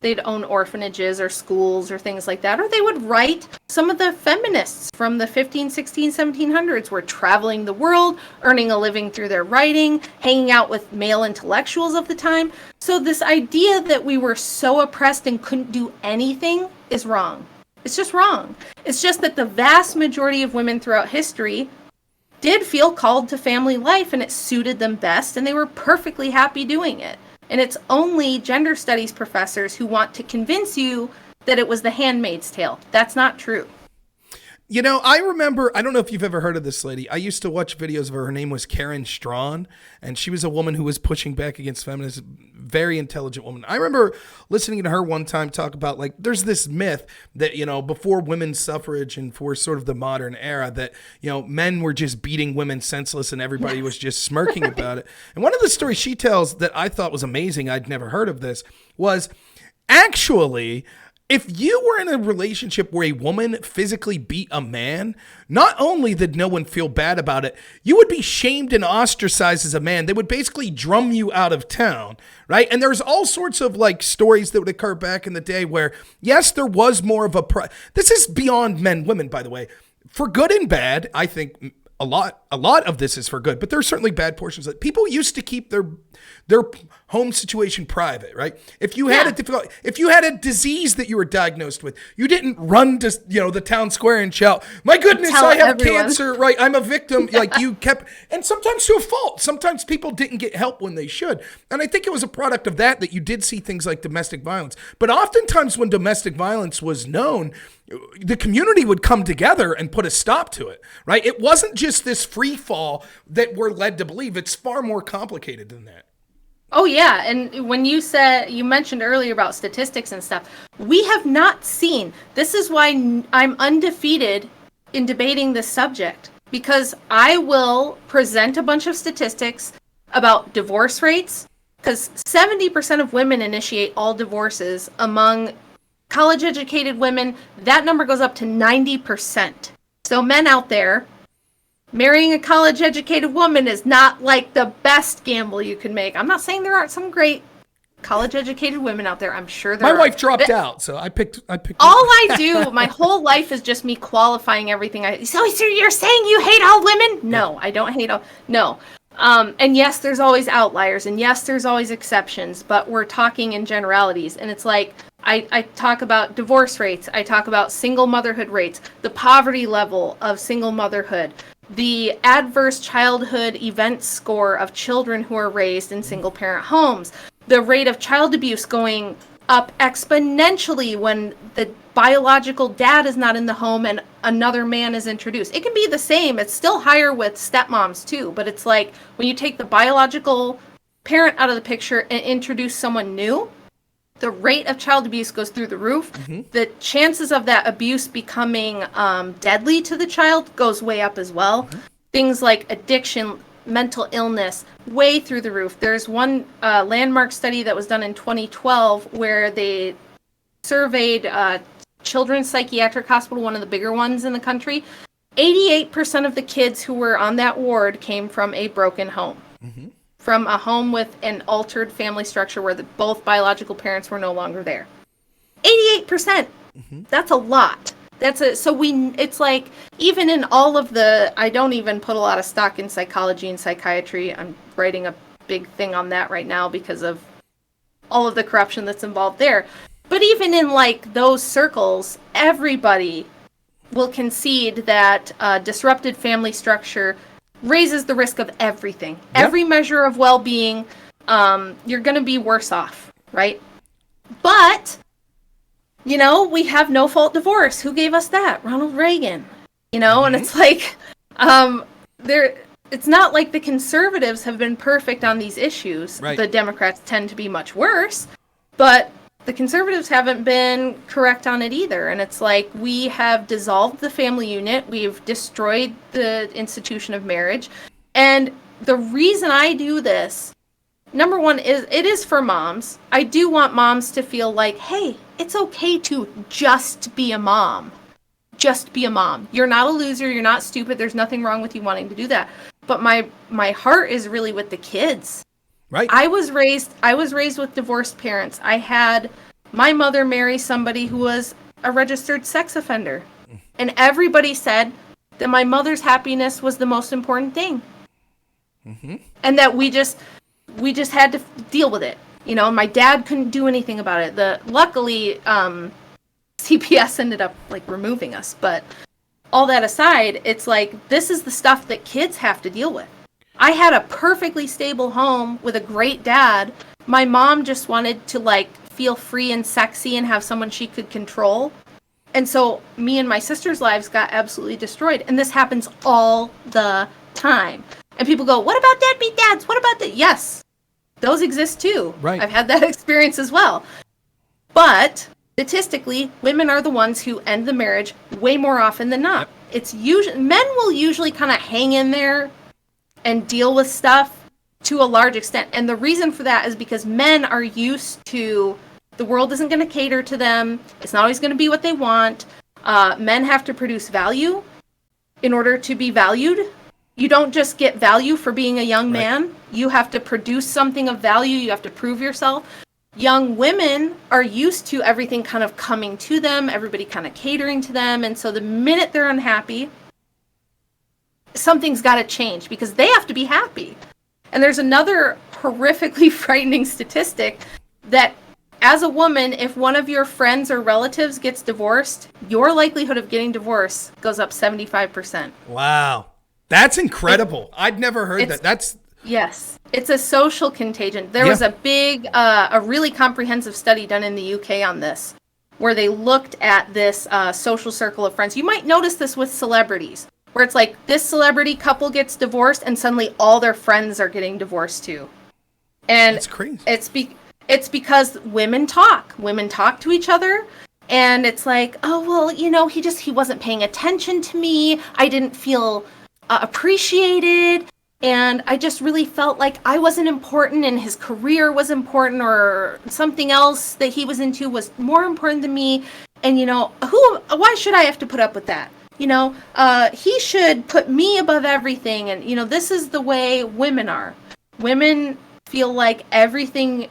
they'd own orphanages or schools or things like that. Or they would write. Some of the feminists from the 15, 16, 1700s were traveling the world, earning a living through their writing, hanging out with male intellectuals of the time. So this idea that we were so oppressed and couldn't do anything is wrong. It's just wrong. It's just that the vast majority of women throughout history did feel called to family life, and it suited them best, and they were perfectly happy doing it. And it's only gender studies professors who want to convince you that it was The Handmaid's Tale. That's not true. I remember, I don't know if you've ever heard of this lady. I used to watch videos of her. Her name was Karen Strawn, and she was a woman who was pushing back against feminism very intelligent woman. I remember listening to her one time talk about, like, there's this myth that, before women's suffrage and for sort of the modern era that, men were just beating women senseless and everybody was just smirking about it. And one of the stories she tells that I thought was amazing, I'd never heard of this, was actually, if you were in a relationship where a woman physically beat a man, not only did no one feel bad about it, you would be shamed and ostracized as a man. They would basically drum you out of town, right? And there's all sorts of like stories that would occur back in the day where, yes, there was more of a... This is beyond men, women, by the way. For good and bad, I think a lot of this is for good, but there's certainly bad portions of it. People used to keep their home situation private, right? If you had a disease that you were diagnosed with, you didn't run to the town square and shout, "My goodness, I have cancer!" Right? I'm a victim. Like you kept, and sometimes to a fault. Sometimes people didn't get help when they should, and I think it was a product of that you did see things like domestic violence. But oftentimes, when domestic violence was known, the community would come together and put a stop to it, right? It wasn't just this free fall that we're led to believe. It's far more complicated than that. Oh yeah, and when you mentioned earlier about statistics and stuff, we have not seen, this is why I'm undefeated in debating this subject, because I will present a bunch of statistics about divorce rates, because 70% of women initiate all divorces among college-educated women. That number goes up to 90%. So men out there, marrying a college-educated woman is not like the best gamble you can make. I'm not saying there aren't some great college-educated women out there. I'm sure there are. My wife dropped out, so I picked. All I do, my whole life is just me qualifying everything. So you're saying you hate all women? No, I don't hate all. No. And yes, there's always outliers, and yes, there's always exceptions, but we're talking in generalities. And it's like, I talk about divorce rates, I talk about single motherhood rates, the poverty level of single motherhood, the adverse childhood event score of children who are raised in single parent homes, the rate of child abuse going up exponentially when the biological dad is not in the home and another man is introduced. It can be the same. It's still higher with stepmoms too, but it's like when you take the biological parent out of the picture and introduce someone new, the rate of child abuse goes through the roof. Mm-hmm. The chances of that abuse becoming deadly to the child goes way up as well. Mm-hmm. Things like addiction, mental illness, way through the roof. There's one landmark study that was done in 2012 where they surveyed Children's Psychiatric Hospital, one of the bigger ones in the country. 88% of the kids who were on that ward came from a broken home. Mm-hmm. From a home with an altered family structure where both biological parents were no longer there. 88%. Mm-hmm. That's a lot. It's like, even in all of I don't even put a lot of stock in psychology and psychiatry. I'm writing a big thing on that right now because of all of the corruption that's involved there. But even in like those circles, everybody will concede that disrupted family structure raises the risk of everything. Yep. Every measure of well-being, you're going to be worse off, right? But, we have no-fault divorce. Who gave us that? Ronald Reagan. Mm-hmm. And it's like, it's not like the conservatives have been perfect on these issues. Right. The Democrats tend to be much worse, but the conservatives haven't been correct on it either. And it's like, we have dissolved the family unit. We've destroyed the institution of marriage. And the reason I do this, number one, is it is for moms. I do want moms to feel like, hey, it's okay to just be a mom. Just be a mom. You're not a loser. You're not stupid. There's nothing wrong with you wanting to do that. But my heart is really with the kids. Right. I was raised with divorced parents. I had my mother marry somebody who was a registered sex offender. And everybody said that my mother's happiness was the most important thing. Mm-hmm. And that we just had to deal with it. My dad couldn't do anything about it. Luckily, CPS ended up like removing us. But all that aside, it's like, this is the stuff that kids have to deal with. I had a perfectly stable home with a great dad. My mom just wanted to like feel free and sexy and have someone she could control. And so me and my sister's lives got absolutely destroyed. And this happens all the time. And people go, what about deadbeat dads? What about that? Yes. Those exist too. Right. I've had that experience as well. But statistically, women are the ones who end the marriage way more often than not. Yep. It's usually men will usually kind of hang in there and deal with stuff to a large extent. And the reason for that is because men are used to the world isn't going to cater to them. It's not always going to be what they want. Men have to produce value in order to be valued. You don't just get value for being a young man. Right. You have to produce something of value. You have to prove yourself. Young women are used to everything kind of coming to them, everybody kind of catering to them. And so the minute they're unhappy, something's got to change because they have to be happy. And there's another horrifically frightening statistic that as a woman, if one of your friends or relatives gets divorced, your likelihood of getting divorced goes up 75%. Wow. That's incredible. I'd never heard that. Yes. It's a social contagion. There was a big, a really comprehensive study done in the UK on this, where they looked at this social circle of friends. You might notice this with celebrities, where it's like this celebrity couple gets divorced and suddenly all their friends are getting divorced too. And that's crazy. It's because women talk to each other, and it's like, oh, well, he wasn't paying attention to me. I didn't feel appreciated, and I just really felt like I wasn't important and his career was important, or something else that he was into was more important than me. And, why should I have to put up with that? He should put me above everything. And, this is the way women are. Women feel like everything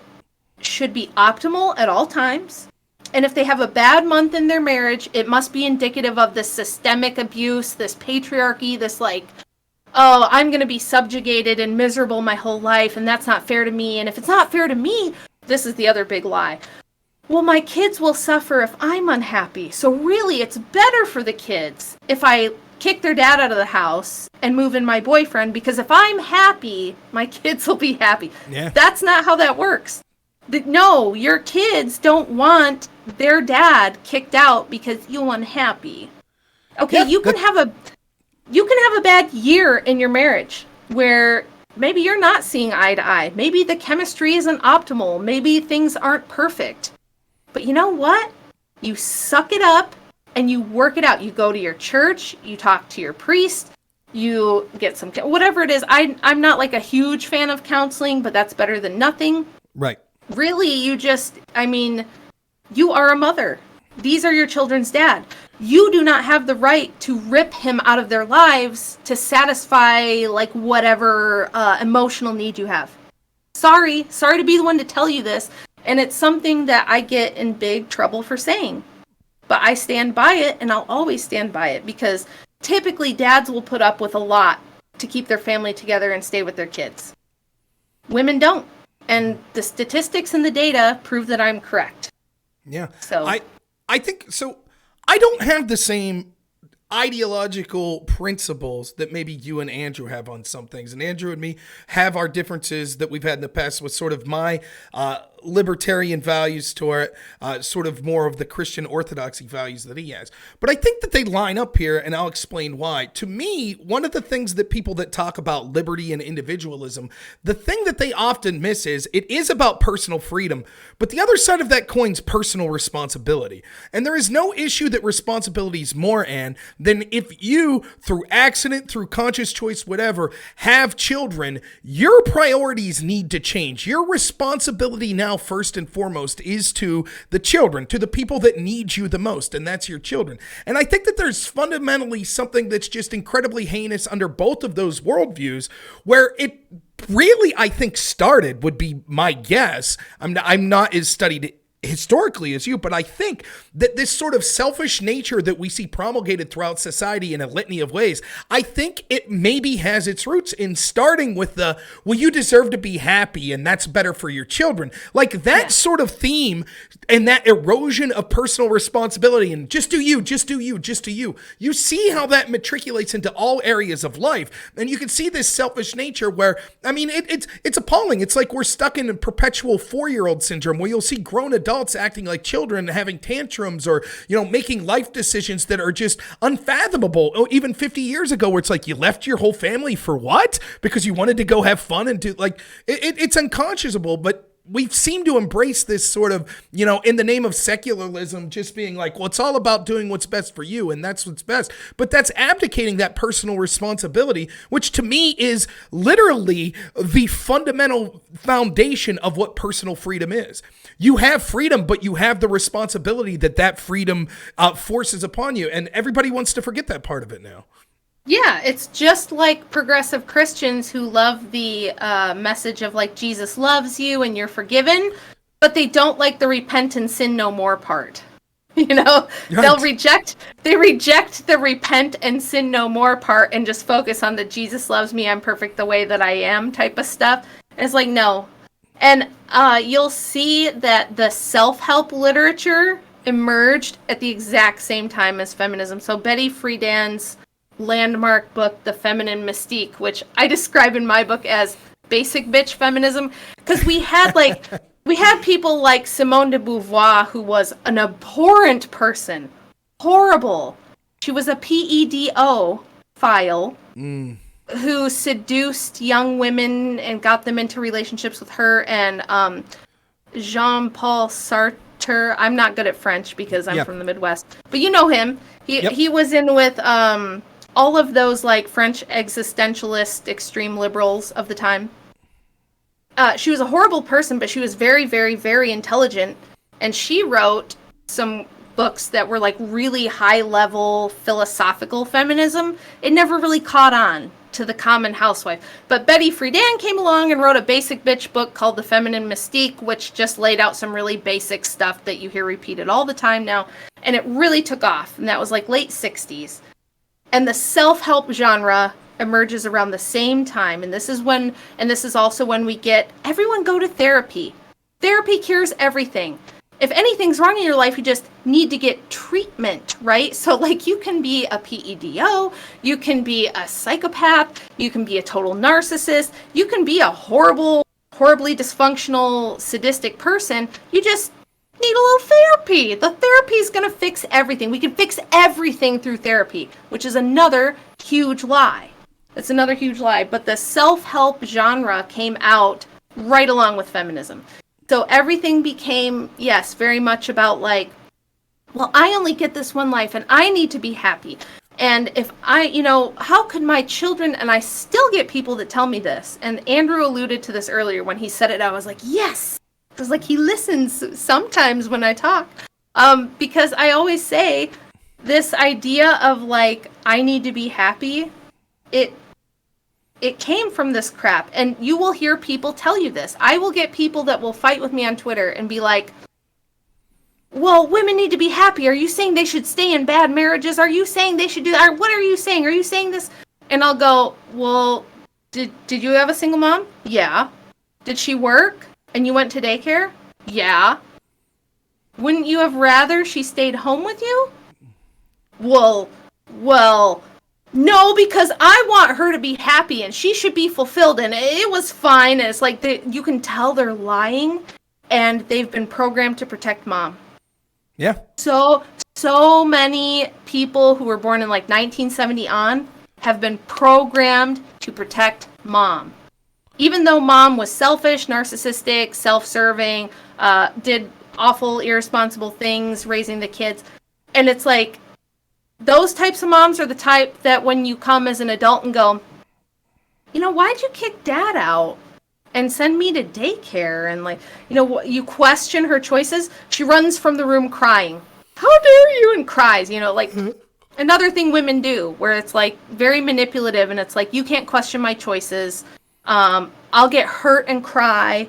should be optimal at all times. And if they have a bad month in their marriage, it must be indicative of this systemic abuse, this patriarchy, this I'm going to be subjugated and miserable my whole life, and that's not fair to me. And if it's not fair to me, this is the other big lie. Well, my kids will suffer if I'm unhappy. So really, it's better for the kids if I kick their dad out of the house and move in my boyfriend, because if I'm happy, my kids will be happy. Yeah. That's not how that works. No, your kids don't want their dad kicked out because you're unhappy. Okay, you can have a bad year in your marriage where maybe you're not seeing eye to eye. Maybe the chemistry isn't optimal. Maybe things aren't perfect. But you know what? You suck it up and you work it out. You go to your church, you talk to your priest, you get some, whatever it is. I'm not like a huge fan of counseling, but that's better than nothing. Right. Really, you are a mother. These are your children's dad. You do not have the right to rip him out of their lives to satisfy whatever emotional need you have. Sorry to be the one to tell you this. And it's something that I get in big trouble for saying. But I stand by it, and I'll always stand by it, because typically dads will put up with a lot to keep their family together and stay with their kids. Women don't. And the statistics and the data prove that I'm correct. Yeah. So I think so. I don't have the same ideological principles that maybe you and Andrew have on some things. And Andrew and me have our differences that we've had in the past with sort of my libertarian values toward sort of more of the Christian orthodoxy values that he has. But I think that they line up here, and I'll explain why. To me, one of the things that people that talk about liberty and individualism, the thing that they often miss is it is about personal freedom, but the other side of that coin's personal responsibility. And there is no issue that responsibility is more, Anne, than if you, through accident, through conscious choice, whatever, have children, your priorities need to change. Your responsibility now, first and foremost, is to the children, to the people that need you the most, and that's your children. And I think that there's fundamentally something that's just incredibly heinous under both of those worldviews, where it really, I think, started, would be my guess. I'm not as studied historically as you, but I think that this sort of selfish nature that we see promulgated throughout society in a litany of ways, I think it maybe has its roots in starting with the, well, you deserve to be happy and that's better for your children. Like that sort of theme and that erosion of personal responsibility and just do you, just do you, just do you. You see how that matriculates into all areas of life. And you can see this selfish nature where, I mean, it's appalling. It's like we're stuck in a perpetual 4-year-old syndrome where you'll see grown adults adults acting like children, having tantrums, or, making life decisions that are just unfathomable. Oh, even 50 years ago, where it's like, you left your whole family for what? Because you wanted to go have fun and do, like, it's unconscionable, but we seem to embrace this sort of, in the name of secularism, just being like, well, it's all about doing what's best for you, and that's what's best. But that's abdicating that personal responsibility, which to me is literally the fundamental foundation of what personal freedom is. You have freedom, but you have the responsibility that freedom forces upon you. And everybody wants to forget that part of it now. Yeah, it's just like progressive Christians who love the message of like Jesus loves you and you're forgiven, but they don't like the repent and sin no more part. Right. They reject the repent and sin no more part and just focus on the Jesus loves me, I'm perfect the way that I am type of stuff. And it's like, no. And you'll see that the self-help literature emerged at the exact same time as feminism. So Betty Friedan's landmark book, The Feminine Mystique, which I describe in my book as basic bitch feminism, because we had people like Simone de Beauvoir, who was an abhorrent person, horrible. She was a PEDO file who seduced young women and got them into relationships with her and Jean-Paul Sartre. I'm not good at French because I'm from the Midwest, but you know him. He was in with all of those like French existentialist extreme liberals of the time. She was a horrible person, but she was very, very, very intelligent. And she wrote some books that were like really high level philosophical feminism. It never really caught on to the common housewife. But Betty Friedan came along and wrote a basic bitch book called The Feminine Mystique, which just laid out some really basic stuff that you hear repeated all the time now. And it really took off. And that was like late 60s. And the self-help genre emerges around the same time. And this is also when we get everyone go to therapy. Therapy cures everything. If anything's wrong in your life, you just need to get treatment, right? So like you can be a PEDO, you can be a psychopath, you can be a total narcissist, you can be a horribly dysfunctional, sadistic person. You just need a little therapy. The therapy is going to fix everything. We can fix everything through therapy, which is another huge lie. It's another huge lie. But the self-help genre came out right along with feminism. So everything became, yes, very much about like, well, I only get this one life and I need to be happy. And if how could my children, and I still get people that tell me this, and Andrew alluded to this earlier when he said it, I was like, yes. It was like he listens sometimes when I talk, because I always say this idea of like I need to be happy. It came from this crap, and you will hear people tell you this. I will get people that will fight with me on Twitter and be like, "Well, women need to be happy. Are you saying they should stay in bad marriages? Are you saying they should do that? What are you saying? Are you saying this?" And I'll go, "Well, did you have a single mom? Yeah. Did she work? And you went to daycare? Yeah. Wouldn't you have rather she stayed home with you? Well, no, because I want her to be happy and she should be fulfilled and it was fine." And it's like you can tell they're lying and they've been programmed to protect mom. Yeah. So many people who were born in like 1970 on have been programmed to protect mom. Even though mom was selfish, narcissistic, self-serving, did awful, irresponsible things raising the kids. And it's like, those types of moms are the type that when you come as an adult and go, why'd you kick dad out and send me to daycare? And like, you question her choices. She runs from the room crying. How dare you? And cries, like another thing women do where it's like very manipulative and it's like, you can't question my choices. I'll get hurt and cry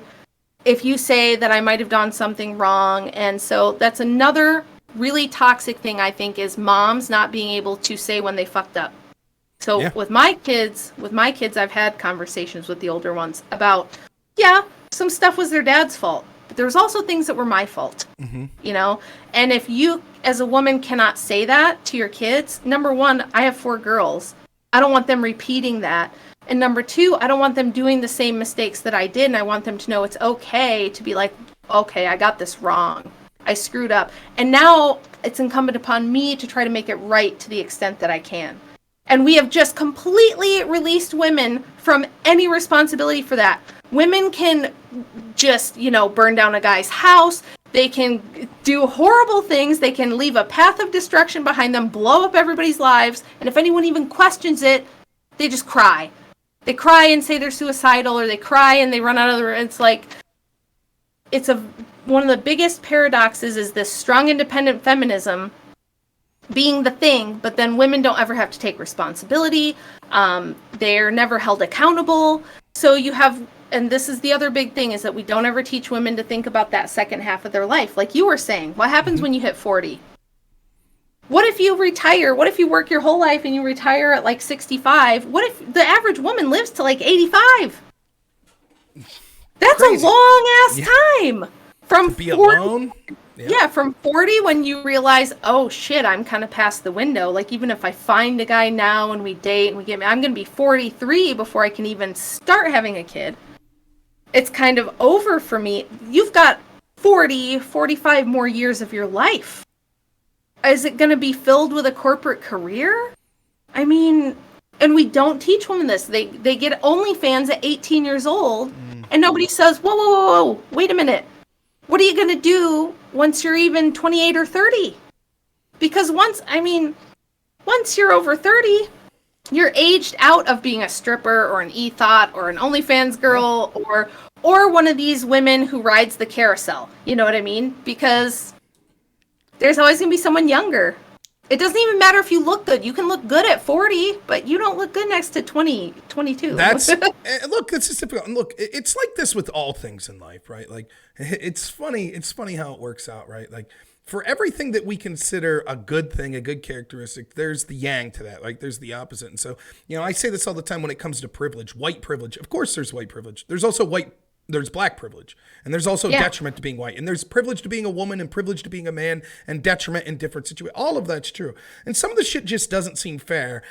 if you say that I might have done something wrong. And so that's another really toxic thing, I think, is moms not being able to say when they fucked up. So with my kids, I've had conversations with the older ones about, some stuff was their dad's fault, but there was also things that were my fault, And if you, as a woman, cannot say that to your kids, number one, I have 4 girls. I don't want them repeating that. And number 2, I don't want them doing the same mistakes that I did, and I want them to know it's okay to be like, okay, I got this wrong. I screwed up. And now it's incumbent upon me to try to make it right to the extent that I can. And we have just completely released women from any responsibility for that. Women can just, burn down a guy's house. They can do horrible things. They can leave a path of destruction behind them, blow up everybody's lives. And if anyone even questions it, they just cry. They cry and say they're suicidal, or they cry and they run out of the room. It's like, one of the biggest paradoxes is this strong, independent feminism being the thing, but then women don't ever have to take responsibility. They're never held accountable. So you have, and this is the other big thing, is that we don't ever teach women to think about that second half of their life. Like you were saying, what happens when you hit 40? What if you retire? What if you work your whole life and you retire at like 65? What if the average woman lives to like 85? That's crazy. A long ass time. From to be 40, alone? Yeah, from 40 when you realize, oh shit, I'm kind of past the window. Like even if I find a guy now and we date and we get married, I'm going to be 43 before I can even start having a kid. It's kind of over for me. You've got 40, 45 more years of your life. Is it going to be filled with a corporate career? I mean, and we don't teach women this. They get OnlyFans at 18 years old, and nobody says, whoa, wait a minute. What are you going to do once you're even 28 or 30? Because once you're over 30, you're aged out of being a stripper or an e-thought or an OnlyFans girl or one of these women who rides the carousel. You know what I mean? Because there's always going to be someone younger. It doesn't even matter if you look good. You can look good at 40, but you don't look good next to 20, 22. Look, this is typical. Look, it's like this with all things in life, right? Like, it's funny how it works out, right? Like, for everything that we consider a good thing, a good characteristic, there's the yang to that. Like, there's the opposite. And so, I say this all the time when it comes to privilege, white privilege. Of course, there's white privilege. There's also there's black privilege, and there's also detriment to being white, and there's privilege to being a woman and privilege to being a man, and detriment in different situations. All of that's true. And some of the shit just doesn't seem fair.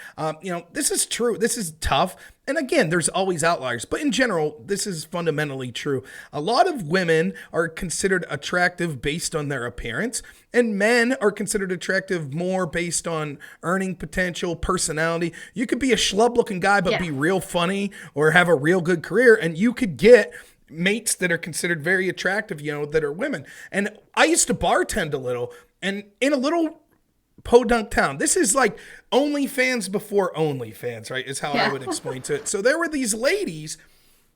This is true. This is tough. And again, there's always outliers, but in general, this is fundamentally true. A lot of women are considered attractive based on their appearance, and men are considered attractive more based on earning potential, personality. You could be a schlub-looking guy, but be real funny or have a real good career, and you could get mates that are considered very attractive, that are women. And I used to bartend a little, and in a little podunk town, this is like OnlyFans before OnlyFans, right, is how I would explain to it. So there were these ladies,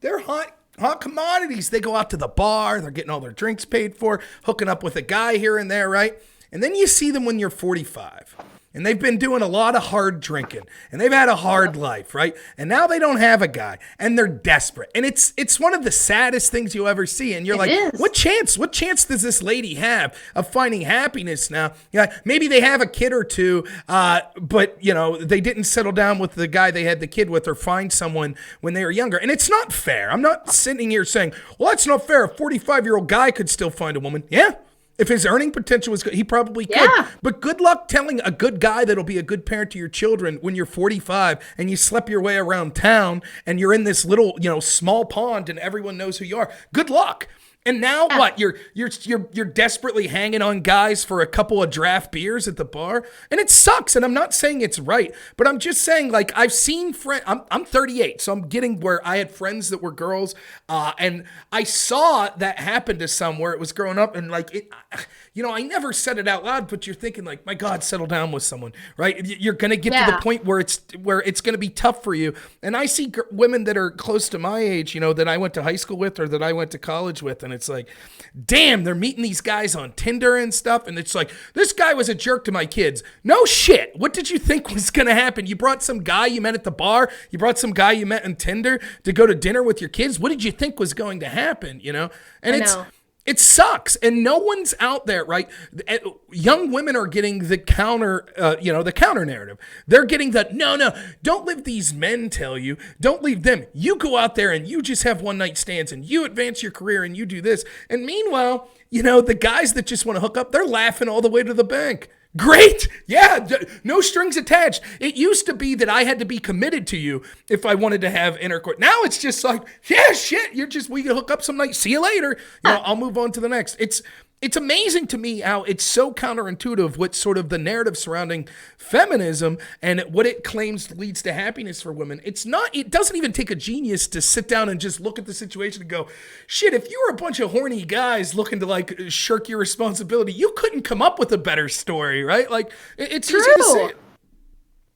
they're hot commodities. They go out to the bar, they're getting all their drinks paid for, hooking up with a guy here and there, right? And then you see them when you're 45. And they've been doing a lot of hard drinking, and they've had a hard life, right? And now they don't have a guy, and they're desperate. And it's one of the saddest things you'll ever see. And you're what chance does this lady have of finding happiness now? Yeah, maybe they have a kid or two, but they didn't settle down with the guy they had the kid with, or find someone when they were younger. And it's not fair. I'm not sitting here saying, well, that's not fair. A 45-year-old guy could still find a woman. Yeah. If his earning potential was good, he probably could. Yeah. But good luck telling a good guy that'll be a good parent to your children when you're 45 and you slip your way around town and you're in this little, small pond and everyone knows who you are. Good luck. And now what? You're desperately hanging on guys for a couple of draft beers at the bar, and it sucks. And I'm not saying it's right, but I'm just saying, like, I've seen friends. I'm 38, so I'm getting where I had friends that were girls, and I saw that happen to some where it was growing up, and like it. I never said it out loud, but you're thinking like, my God, settle down with someone, right? You're gonna get to the point where it's gonna be tough for you. And I see women that are close to my age, that I went to high school with or that I went to college with, and it's like, damn, they're meeting these guys on Tinder and stuff, and it's like, this guy was a jerk to my kids. No shit. What did you think was gonna happen? You brought some guy you met at the bar, you brought some guy you met on Tinder to go to dinner with your kids. What did you think was going to happen? And it sucks, and no one's out there, right? Young women are getting the counter, the counter narrative. They're getting that, no, don't let these men tell you. Don't leave them. You go out there and you just have one night stands and you advance your career and you do this. And meanwhile, the guys that just want to hook up, they're laughing all the way to the bank. Great. Yeah. No strings attached. It used to be that I had to be committed to you if I wanted to have intercourse. Now it's just like, yeah, shit. We can hook up some night. See you later. I'll move on to the next. It's amazing to me how it's so counterintuitive what sort of the narrative surrounding feminism and what it claims leads to happiness for women. It doesn't even take a genius to sit down and just look at the situation and go, shit, if you were a bunch of horny guys looking to like shirk your responsibility, you couldn't come up with a better story, right? Like it's True. easy to say.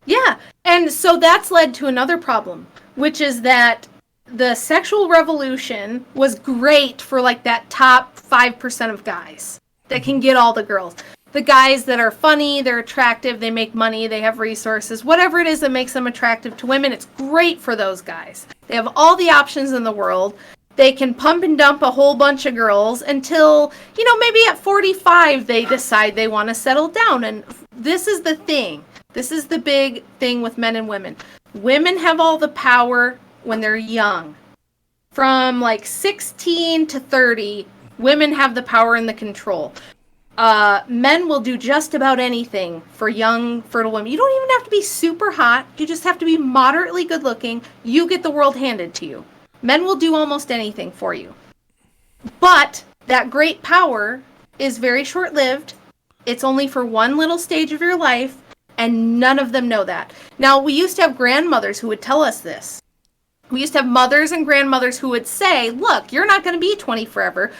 Yeah. And so that's led to another problem, which is that the sexual revolution was great for like that top 5% of guys that can get all the girls. The guys that are funny, they're attractive, they make money, they have resources, whatever it is that makes them attractive to women, it's great for those guys. They have all the options in the world. They can pump and dump a whole bunch of girls until, maybe at 45 they decide they want to settle down. And this is the thing. This is the big thing with men and women. Women have all the power when they're young. From like 16 to 30, women have the power and the control. Men will do just about anything for young, fertile women. You don't even have to be super hot. You just have to be moderately good looking. You get the world handed to you. Men will do almost anything for you. But that great power is very short-lived. It's only for one little stage of your life, and none of them know that. Now, we used to have grandmothers who would tell us this. We used to have mothers and grandmothers who would say, look, you're not going to be 20 forever.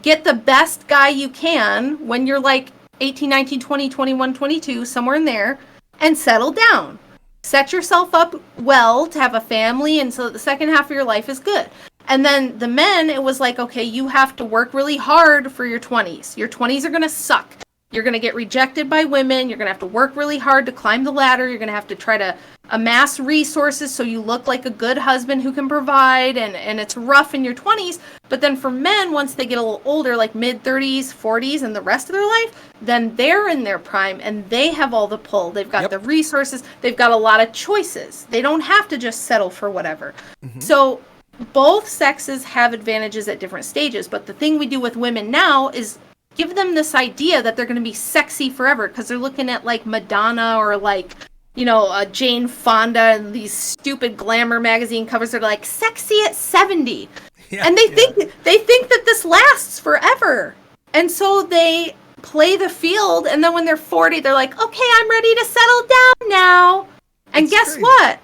Get the best guy you can when you're like 18, 19, 20, 21, 22, somewhere in there, and settle down. Set yourself up well to have a family, and so that the second half of your life is good. And then the men, it was like, okay, you have to work really hard for your 20s. Your 20s are going to suck. You're going to get rejected by women. You're going to have to work really hard to climb the ladder. You're going to have to try to amass resources so you look like a good husband who can provide. And it's rough in your 20s. But then for men, once they get a little older, like mid-30s, 40s, and the rest of their life, then they're in their prime and they have all the pull. They've got the resources. They've got a lot of choices. They don't have to just settle for whatever. Mm-hmm. So both sexes have advantages at different stages. But the thing we do with women now is give them this idea that they're going to be sexy forever because they're looking at like Madonna or like, Jane Fonda and these stupid glamour magazine covers that are like sexy at 70. Yeah, and they think that this lasts forever. And so they play the field, and then when they're 40, they're like, okay, I'm ready to settle down now. And guess what?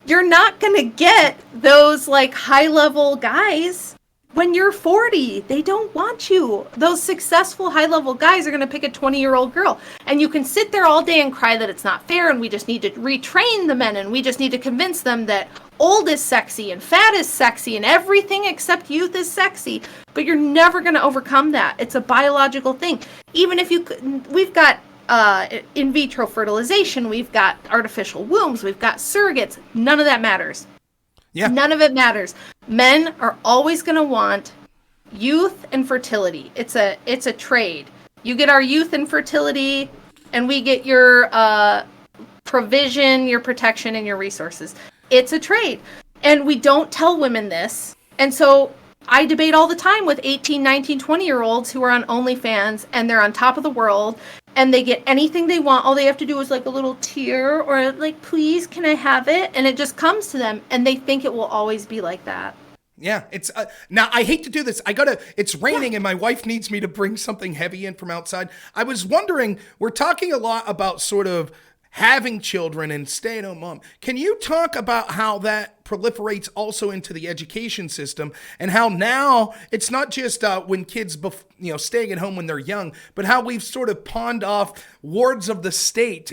You're not going to get those like high-level guys. When you're 40, they don't want you. Those successful high-level guys are going to pick a 20-year-old girl. And you can sit there all day and cry that it's not fair and we just need to retrain the men and we just need to convince them that old is sexy and fat is sexy and everything except youth is sexy. But you're never going to overcome that. It's a biological thing. Even if we've got in vitro fertilization, we've got artificial wombs, we've got surrogates. None of that matters. Yeah. None of it matters. Men are always going to want youth and fertility. It's a trade. You get our youth and fertility, and we get your provision, your protection, and your resources. It's a trade. And we don't tell women this. And so I debate all the time with 18, 19, 20-year-olds who are on OnlyFans, and they're on top of the world, and they get anything they want. All they have to do is like a little tear or like, please, can I have it? And it just comes to them, and they think it will always be like that. Yeah, it's now I hate to do this. It's raining and my wife needs me to bring something heavy in from outside. I was wondering, we're talking a lot about sort of having children and staying home mom. Can you talk about how that proliferates also into the education system and how now it's not just when kids, staying at home when they're young, but how we've sort of pawned off wards of the state,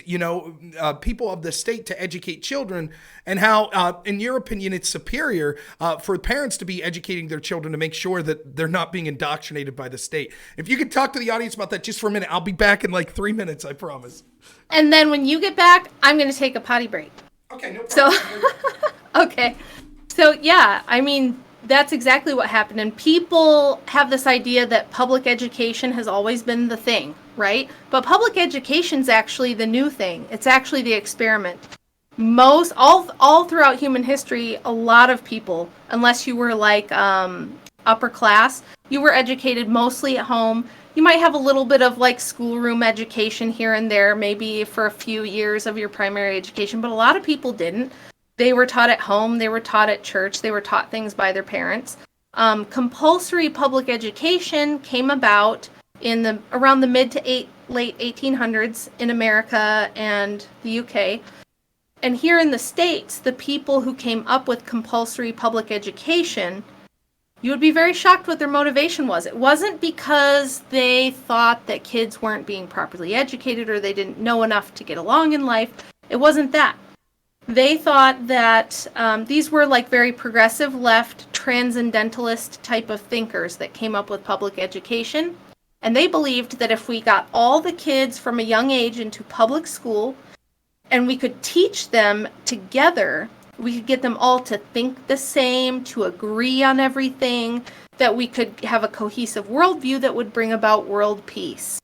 people of the state to educate children, and how, in your opinion, it's superior for parents to be educating their children to make sure that they're not being indoctrinated by the state. If you could talk to the audience about that just for a minute, I'll be back in like 3 minutes, I promise. And then when you get back, I'm going to take a potty break. Okay, no problem. Okay. So, yeah, I mean, that's exactly what happened. And people have this idea that public education has always been the thing, right? But public education's actually the new thing. It's actually the experiment. All throughout human history, a lot of people, unless you were like upper class, You were educated mostly at home. You might have a little bit of like schoolroom education here and there, maybe for a few years of your primary education, but a lot of people didn't. They were taught at home, they were taught at church, they were taught things by their parents. Compulsory public education came about in around the mid to late 1800s in America and the UK. And here in the States, the people who came up with compulsory public education, you would be very shocked what their motivation was. It wasn't because they thought that kids weren't being properly educated or they didn't know enough to get along in life. It wasn't that. They thought that these were like very progressive left, transcendentalist type of thinkers that came up with public education. And they believed that if we got all the kids from a young age into public school and we could teach them together, we could get them all to think the same, to agree on everything, that we could have a cohesive worldview that would bring about world peace.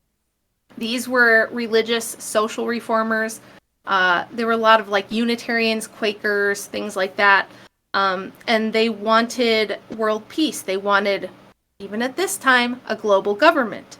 These were religious social reformers. There were a lot of like Unitarians, Quakers, things like that. And they wanted world peace. They wanted, even at this time, a global government.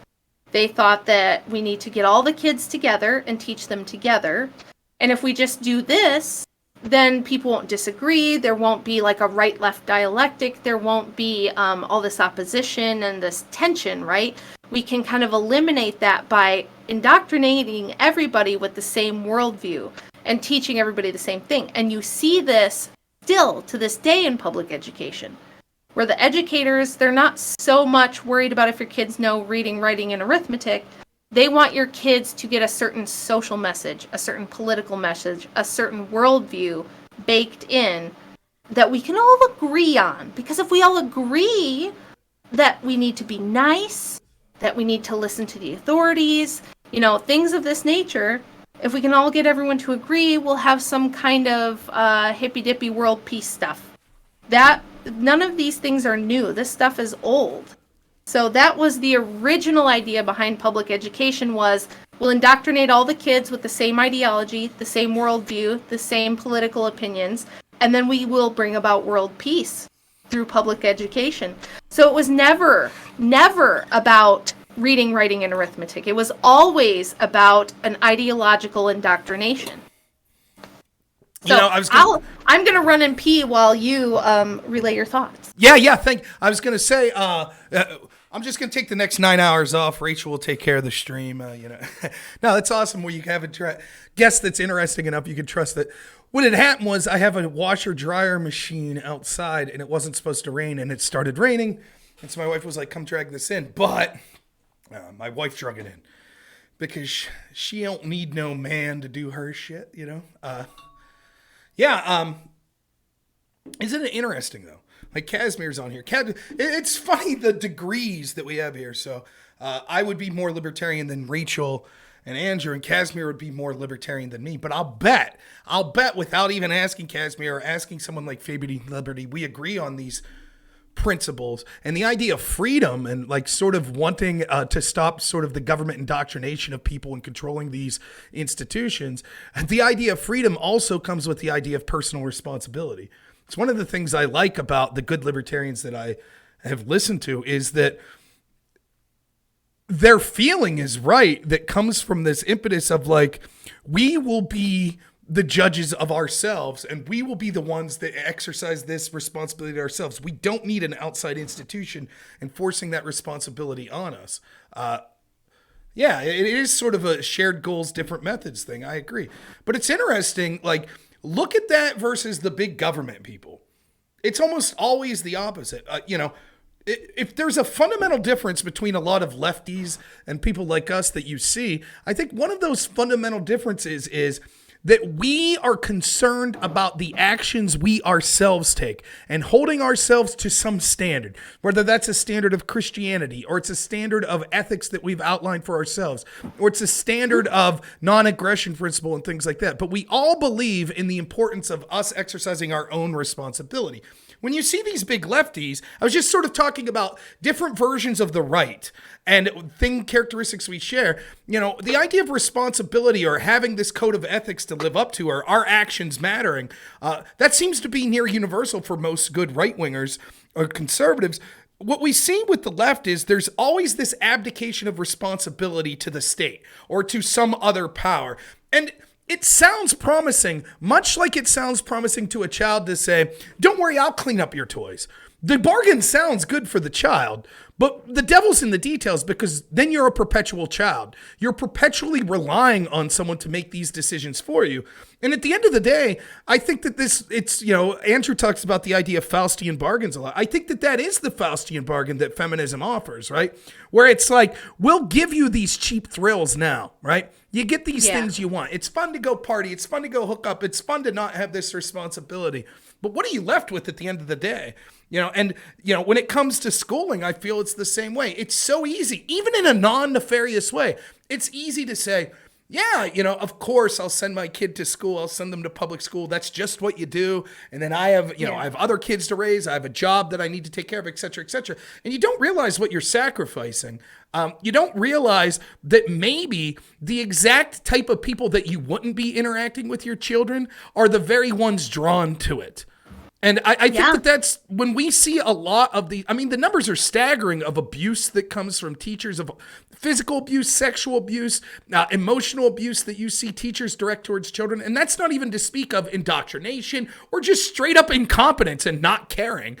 They thought that we need to get all the kids together and teach them together. And if we just do this, then people won't disagree. There won't be like a right-left dialectic. There won't be all this opposition and this tension, right? We can kind of eliminate that by indoctrinating everybody with the same worldview and teaching everybody the same thing. And you see this still to this day in public education, where the educators, they're not so much worried about if your kids know reading, writing, and arithmetic. They want your kids to get a certain social message, a certain political message, a certain worldview baked in that we can all agree on. Because if we all agree that we need to be nice, that we need to listen to the authorities, you know, things of this nature, if we can all get everyone to agree, we'll have some kind of hippy-dippy world peace stuff. None of these things are new. This stuff is old. So that was the original idea behind public education was, we'll indoctrinate all the kids with the same ideology, the same worldview, the same political opinions, and then we will bring about world peace through public education. So it was never about reading, writing, and arithmetic. It was always about an ideological indoctrination. So I'm going to run and pee while you relay your thoughts. Yeah. I was going to say, I'm just going to take the next 9 hours off. Rachel will take care of the stream. No, that's awesome where you have a guest that's interesting enough you can trust that. What had happened was I have a washer dryer machine outside and it wasn't supposed to rain and it started raining. And so my wife was like, come drag this in. But my wife drug it in because she don't need no man to do her shit, you know? Isn't it interesting though? Like Casimir's on here. It's funny the degrees that we have here. So I would be more libertarian than Rachel and Andrew, and Casimir would be more libertarian than me. But I'll bet without even asking Casimir or asking someone like Fabian Liberty, we agree on these principles and the idea of freedom and like sort of wanting to stop sort of the government indoctrination of people and controlling these institutions. The idea of freedom also comes with the idea of personal responsibility. It's one of the things I like about the good libertarians that I have listened to is that their feeling is right that comes from this impetus of like, we will be the judges of ourselves and we will be the ones that exercise this responsibility ourselves. We don't need an outside institution enforcing that responsibility on us. It is sort of a shared goals, different methods thing. I agree. But it's interesting, like, look at that versus the big government people. It's almost always the opposite. If there's a fundamental difference between a lot of lefties and people like us that you see, I think one of those fundamental differences is that we are concerned about the actions we ourselves take and holding ourselves to some standard, whether that's a standard of Christianity or it's a standard of ethics that we've outlined for ourselves, or it's a standard of non-aggression principle and things like that. But we all believe in the importance of us exercising our own responsibility. When you see these big lefties, I was just sort of talking about different versions of the right and characteristics we share. You know, the idea of responsibility or having this code of ethics to live up to or our actions mattering, that seems to be near universal for most good right-wingers or conservatives. what we see with the left is there's always this abdication of responsibility to the state or to some other power. And it sounds promising, much like it sounds promising to a child to say, don't worry, I'll clean up your toys. The bargain sounds good for the child, but the devil's in the details, because then you're a perpetual child. You're perpetually relying on someone to make these decisions for you. And at the end of the day, I think that Andrew talks about the idea of Faustian bargains a lot. I think that that is the Faustian bargain that feminism offers, right? Where it's like, we'll give you these cheap thrills now, right? You get these things you want. It's fun to go party. It's fun to go hook up. It's fun to not have this responsibility. But what are you left with at the end of the day? When it comes to schooling, I feel it's the same way. It's so easy, even in a non-nefarious way. It's easy to say, of course I'll send my kid to school. I'll send them to public school. That's just what you do. And then I have other kids to raise. I have a job that I need to take care of, et cetera, et cetera. And you don't realize what you're sacrificing. You don't realize that maybe the exact type of people that you wouldn't be interacting with your children are the very ones drawn to it. And I think that's when we see a lot of the numbers are staggering of abuse that comes from teachers, of physical abuse, sexual abuse, emotional abuse that you see teachers direct towards children. And that's not even to speak of indoctrination or just straight up incompetence and not caring.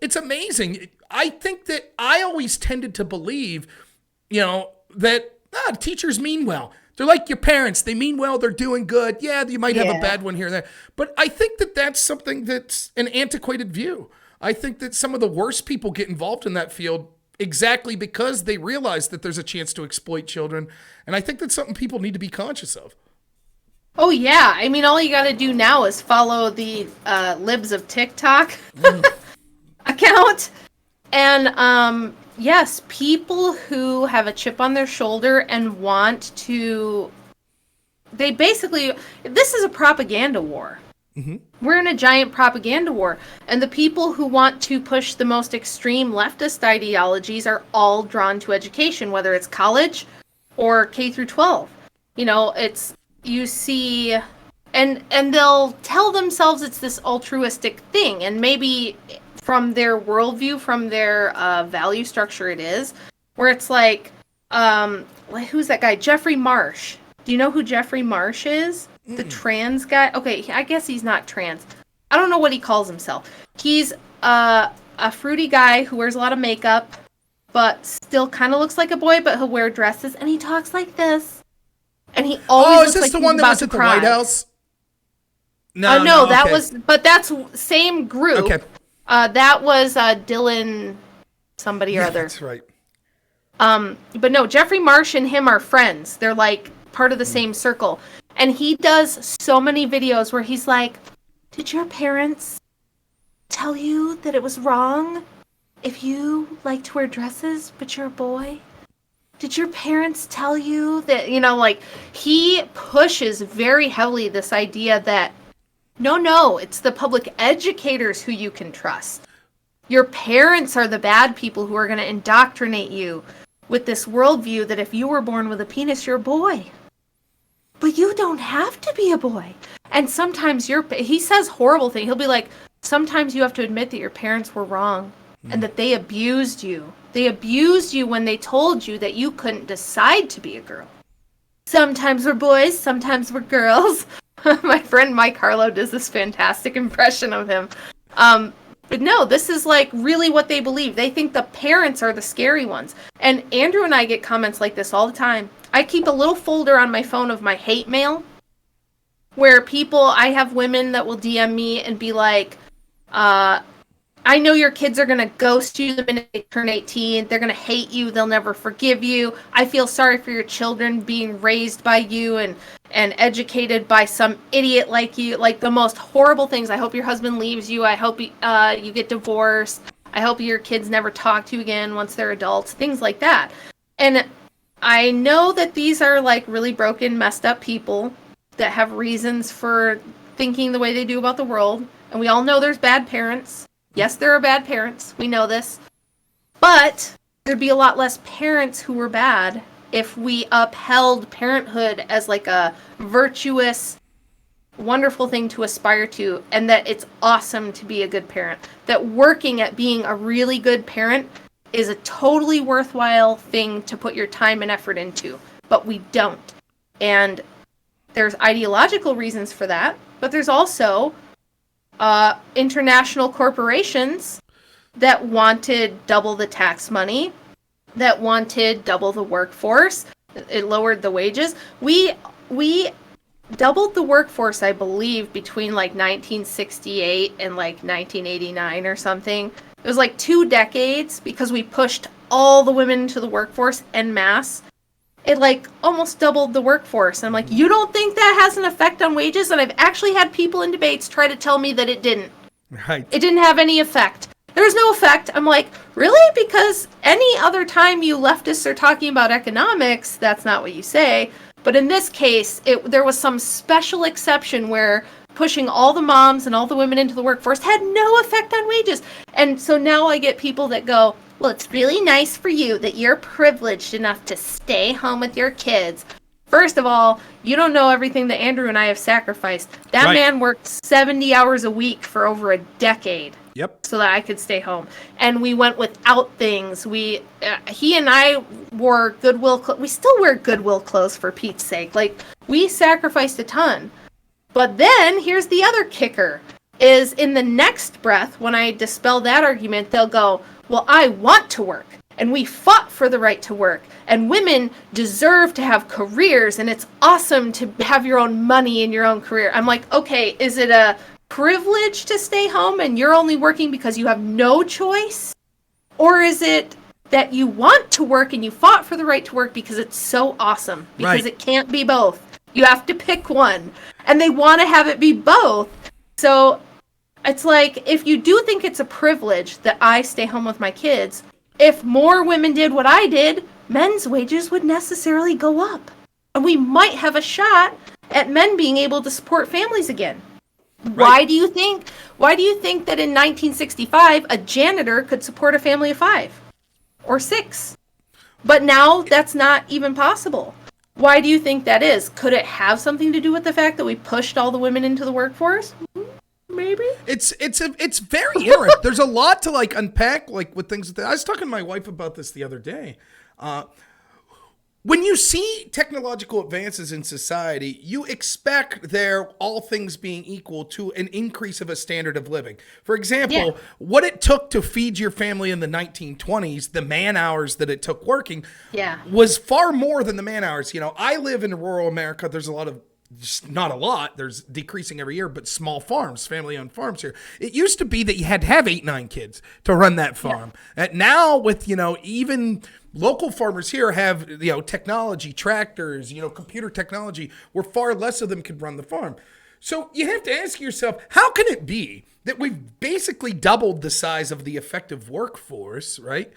It's amazing. I think that I always tended to believe, that teachers mean well. They're like your parents. They mean well. They're doing good. Yeah, you might have a bad one here and there. But I think that that's something that's an antiquated view. I think that some of the worst people get involved in that field exactly because they realize that there's a chance to exploit children. And I think that's something people need to be conscious of. Oh, yeah. All you got to do now is follow the Libs of TikTok account. And, yes, people who have a chip on their shoulder and want to, this is a propaganda war. Mm-hmm. We're in a giant propaganda war. And the people who want to push the most extreme leftist ideologies are all drawn to education, whether it's college or K through 12. You see, and they'll tell themselves it's this altruistic thing, and maybe from their worldview, from their value structure it is, where it's like who's that guy? Jeffrey Marsh. Do you know who Jeffrey Marsh is? Mm-mm. The trans guy? Okay, I guess he's not trans. I don't know what he calls himself. He's a fruity guy who wears a lot of makeup, but still kind of looks like a boy, but he'll wear dresses, and he talks like this. And he always is this the one that was at the White House? No, that was, but that's same group. Okay. That was Dylan somebody or other. That's right. But no, Jeffrey Marsh and him are friends. They're like part of the same circle. And he does so many videos where he's like, did your parents tell you that it was wrong if you like to wear dresses, but you're a boy? Did your parents tell you that, he pushes very heavily this idea that no, it's the public educators who you can trust. Your parents are the bad people who are going to indoctrinate you with this worldview that if you were born with a penis, you're a boy. But you don't have to be a boy. And sometimes he says horrible things. He'll be like, sometimes you have to admit that your parents were wrong and that they abused you. They abused you when they told you that you couldn't decide to be a girl. Sometimes we're boys, sometimes we're girls. My friend Mike Harlow does this fantastic impression of him. But no, this is like really what they believe. They think the parents are the scary ones. And Andrew and I get comments like this all the time. I keep a little folder on my phone of my hate mail where I have women that will DM me and be like, I know your kids are going to ghost you the minute they turn 18. They're going to hate you. They'll never forgive you. I feel sorry for your children being raised by you and educated by some idiot like you. Like the most horrible things. I hope your husband leaves you. I hope you get divorced. I hope your kids never talk to you again once they're adults. Things like that. And I know that these are like really broken, messed up people that have reasons for thinking the way they do about the world. And we all know there's bad parents. Yes, there are bad parents. We know this. But there'd be a lot less parents who were bad if we upheld parenthood as like a virtuous wonderful thing to aspire to, and that it's awesome to be a good parent. That working at being a really good parent is a totally worthwhile thing to put your time and effort into, but we don't. And there's ideological reasons for that, but there's also international corporations that wanted double the tax money, that wanted double the workforce. It lowered the wages. We doubled the workforce, I believe, between like 1968 and like 1989 or something. It was like 2 decades because we pushed all the women into the workforce en masse. It like almost doubled the workforce. I'm like, you don't think that has an effect on wages? And I've actually had people in debates try to tell me that it didn't. Right. It didn't have any effect. There's no effect. I'm like, really? Because any other time you leftists are talking about economics, that's not what you say. But in this case, there was some special exception where pushing all the moms and all the women into the workforce had no effect on wages. And so now I get people that go, well, it's really nice for you that you're privileged enough to stay home with your kids. First of all, you don't know everything that Andrew and I have sacrificed. That man worked 70 hours a week for over a decade. Yep. So that I could stay home. And we went without things. He and I wore Goodwill we still wear Goodwill clothes, for Pete's sake. Like, we sacrificed a ton. But then, here's the other kicker, is in the next breath, when I dispel that argument, they'll go, well, I want to work. And we fought for the right to work. And women deserve to have careers. And it's awesome to have your own money in your own career. I'm like, okay, is it a privilege to stay home and you're only working because you have no choice? Or is it that you want to work and you fought for the right to work because it's so awesome? Because it can't be both. You have to pick one. And they want to have it be both. So it's like, if you do think it's a privilege that I stay home with my kids, if more women did what I did, men's wages would necessarily go up. And we might have a shot at men being able to support families again. Right. Why do you think that in 1965 a janitor could support a family of 5 or 6? But now that's not even possible. Why do you think that is? Could it have something to do with the fact that we pushed all the women into the workforce? Maybe. It's very interesting. There's a lot to like unpack, like with things. I was talking to my wife about this the other day. When you see technological advances in society, you expect there, all things being equal, to an increase of a standard of living. For example, what it took to feed your family in the 1920s, the man hours that it took working, was far more than the man hours. You know, I live in rural America. There's a lot of, just not a lot, there's decreasing every year, but small farms, family-owned farms here. It used to be that you had to have 8, 9 kids to run that farm. And now with, you know, even local farmers here have, you know, technology, tractors, you know, computer technology, where far less of them could run the farm. So you have to ask yourself, how can it be that we've basically doubled the size of the effective workforce, right?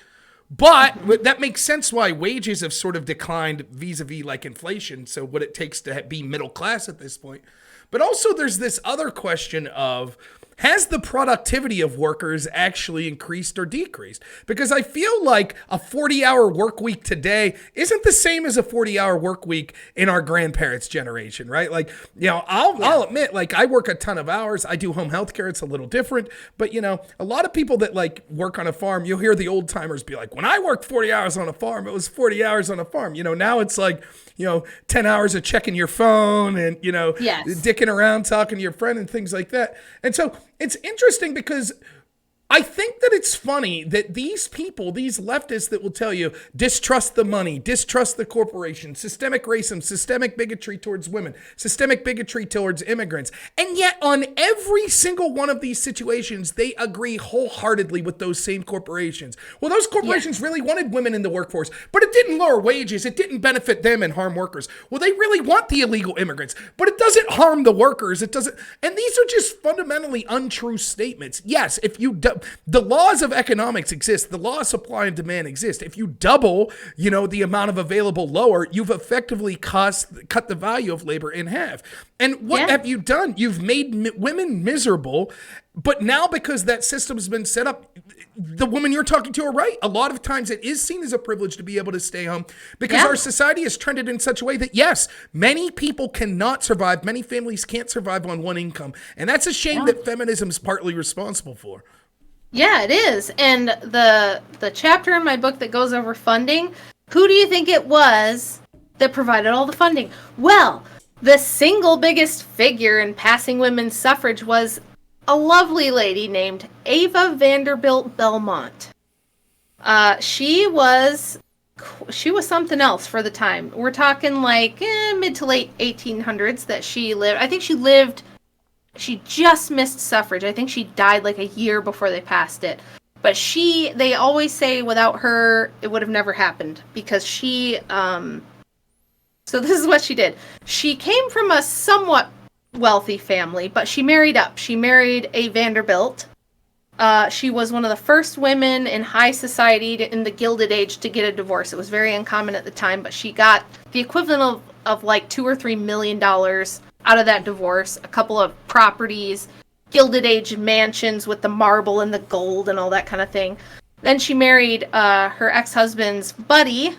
But that makes sense why wages have sort of declined vis-a-vis like inflation. So what it takes to be middle class at this point. But also there's this other question of, has the productivity of workers actually increased or decreased? Because I feel like a 40-hour work week today isn't the same as a 40-hour work week in our grandparents' generation, right? Like, you know, I'll admit, like, I work a ton of hours. I do home health care. It's a little different. But, you know, a lot of people that, like, work on a farm, you'll hear the old timers be like, when I worked 40 hours on a farm, it was 40 hours on a farm. You know, now it's like, you know, 10 hours of checking your phone and, you know, dicking around, talking to your friend and things like that. And so it's interesting because I think that it's funny that these people, these leftists that will tell you, distrust the money, distrust the corporation, systemic racism, systemic bigotry towards women, systemic bigotry towards immigrants. And yet on every single one of these situations, they agree wholeheartedly with those same corporations. Well, those corporations really wanted women in the workforce, but it didn't lower wages. It didn't benefit them and harm workers. Well, they really want the illegal immigrants, but it doesn't harm the workers. It doesn't. And these are just fundamentally untrue statements. Yes, if you the laws of economics exist. The law of supply and demand exist. If you double, the amount of available lower, you've effectively cut the value of labor in half. And what have you done? You've made women miserable. But now, because that system has been set up, the women you're talking to are right. A lot of times it is seen as a privilege to be able to stay home because our society has trended in such a way that, yes, many people cannot survive. Many families can't survive on one income. And that's a shame that feminism is partly responsible for. Yeah, it is. And the chapter in my book that goes over funding, who do you think it was that provided all the funding? Well, the single biggest figure in passing women's suffrage was a lovely lady named Ava Vanderbilt Belmont. She was something else for the time. We're talking like mid to late 1800s that she lived. I think she just missed suffrage. I think she died like a year before they passed it. But they always say without her, it would have never happened because she, so this is what she did. She came from a somewhat wealthy family, but she married up. She married a Vanderbilt. She was one of the first women in high society in the Gilded Age to get a divorce. It was very uncommon at the time, but she got the equivalent of like $2 or $3 million out of that divorce, a couple of properties, Gilded Age mansions with the marble and the gold and all that kind of thing. Then she married her ex-husband's buddy,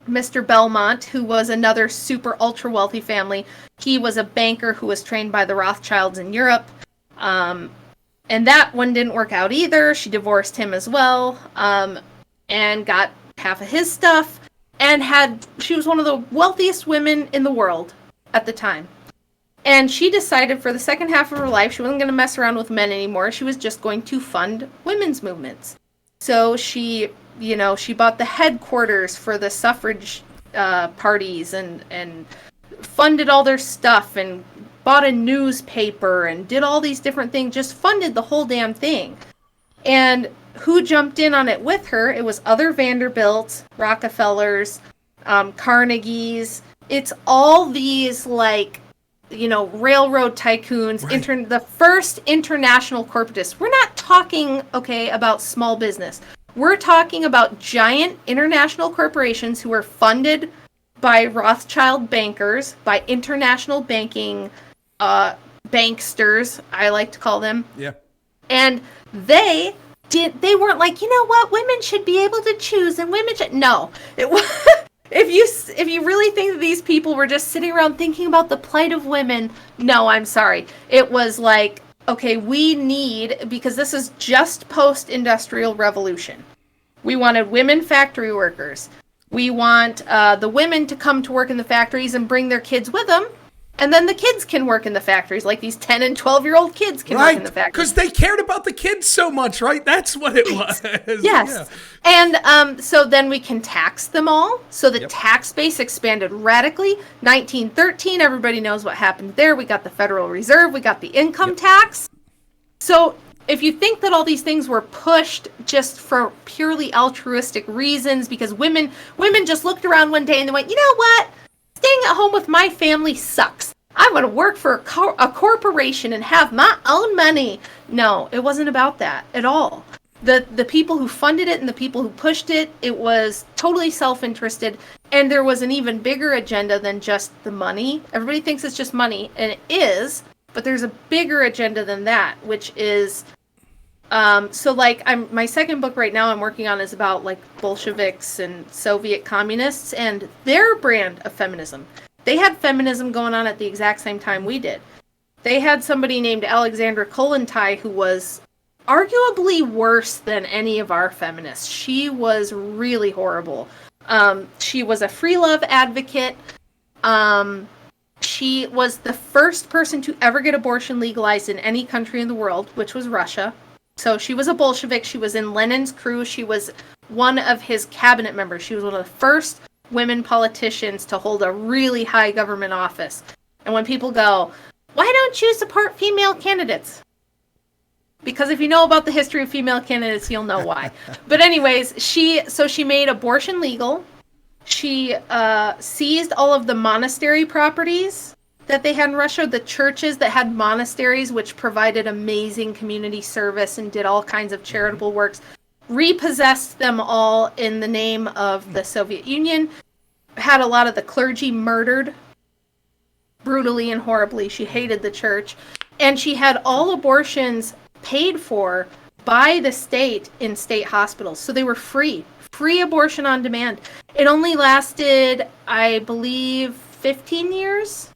Mr. Belmont, who was another super ultra wealthy family. He was a banker who was trained by the Rothschilds in Europe. And that one didn't work out either. She divorced him as well, and got half of his stuff. And she was one of the wealthiest women in the world at the time. And she decided for the second half of her life, she wasn't going to mess around with men anymore. She was just going to fund women's movements. So she bought the headquarters for the suffrage parties and funded all their stuff and bought a newspaper and did all these different things, just funded the whole damn thing. And who jumped in on it with her? It was other Vanderbilts, Rockefellers, Carnegies. It's all these railroad tycoons, right. The first international corporatists. We're not talking, about small business. We're talking about giant international corporations who were funded by Rothschild bankers, by international banking banksters, I like to call them. Yeah. And they weren't like, women should be able to choose and women should. No. It was. If you really think that these people were just sitting around thinking about the plight of women, no, I'm sorry. It was like, we need, because this is just post-industrial revolution. We wanted women factory workers. We want the women to come to work in the factories and bring their kids with them. And then the kids can work in the factories, like these 10 and 12-year-old kids can work in the factories. Because they cared about the kids so much, right? That's what it was. Yes. Yeah. And so then we can tax them all. So the tax base expanded radically. 1913, everybody knows what happened there. We got the Federal Reserve. We got the income tax. So if you think that all these things were pushed just for purely altruistic reasons, because women just looked around one day and they went, you know what? Staying at home with my family sucks. I want to work for a corporation and have my own money. No, it wasn't about that at all. The people who funded it and the people who pushed it, it was totally self-interested. And there was an even bigger agenda than just the money. Everybody thinks it's just money, and it is. But there's a bigger agenda than that, which is... my second book right now I'm working on is about Bolsheviks and Soviet communists and their brand of feminism. They had feminism going on at the exact same time we did. They had somebody named Alexandra Kollontai who was arguably worse than any of our feminists. She was really horrible. She was a free love advocate. She was the first person to ever get abortion legalized in any country in the world, which was Russia. So she was a Bolshevik. She was in Lenin's crew. She was one of his cabinet members. She was one of the first women politicians to hold a really high government office. And when people go, why don't you support female candidates? Because if you know about the history of female candidates, you'll know why. But anyways, she made abortion legal. She seized all of the monastery properties that they had in Russia, the churches that had monasteries, which provided amazing community service and did all kinds of charitable works, repossessed them all in the name of the Soviet Union, had a lot of the clergy murdered brutally and horribly. She hated the church. And she had all abortions paid for by the state in state hospitals. So they were free abortion on demand. It only lasted, I believe, 15 years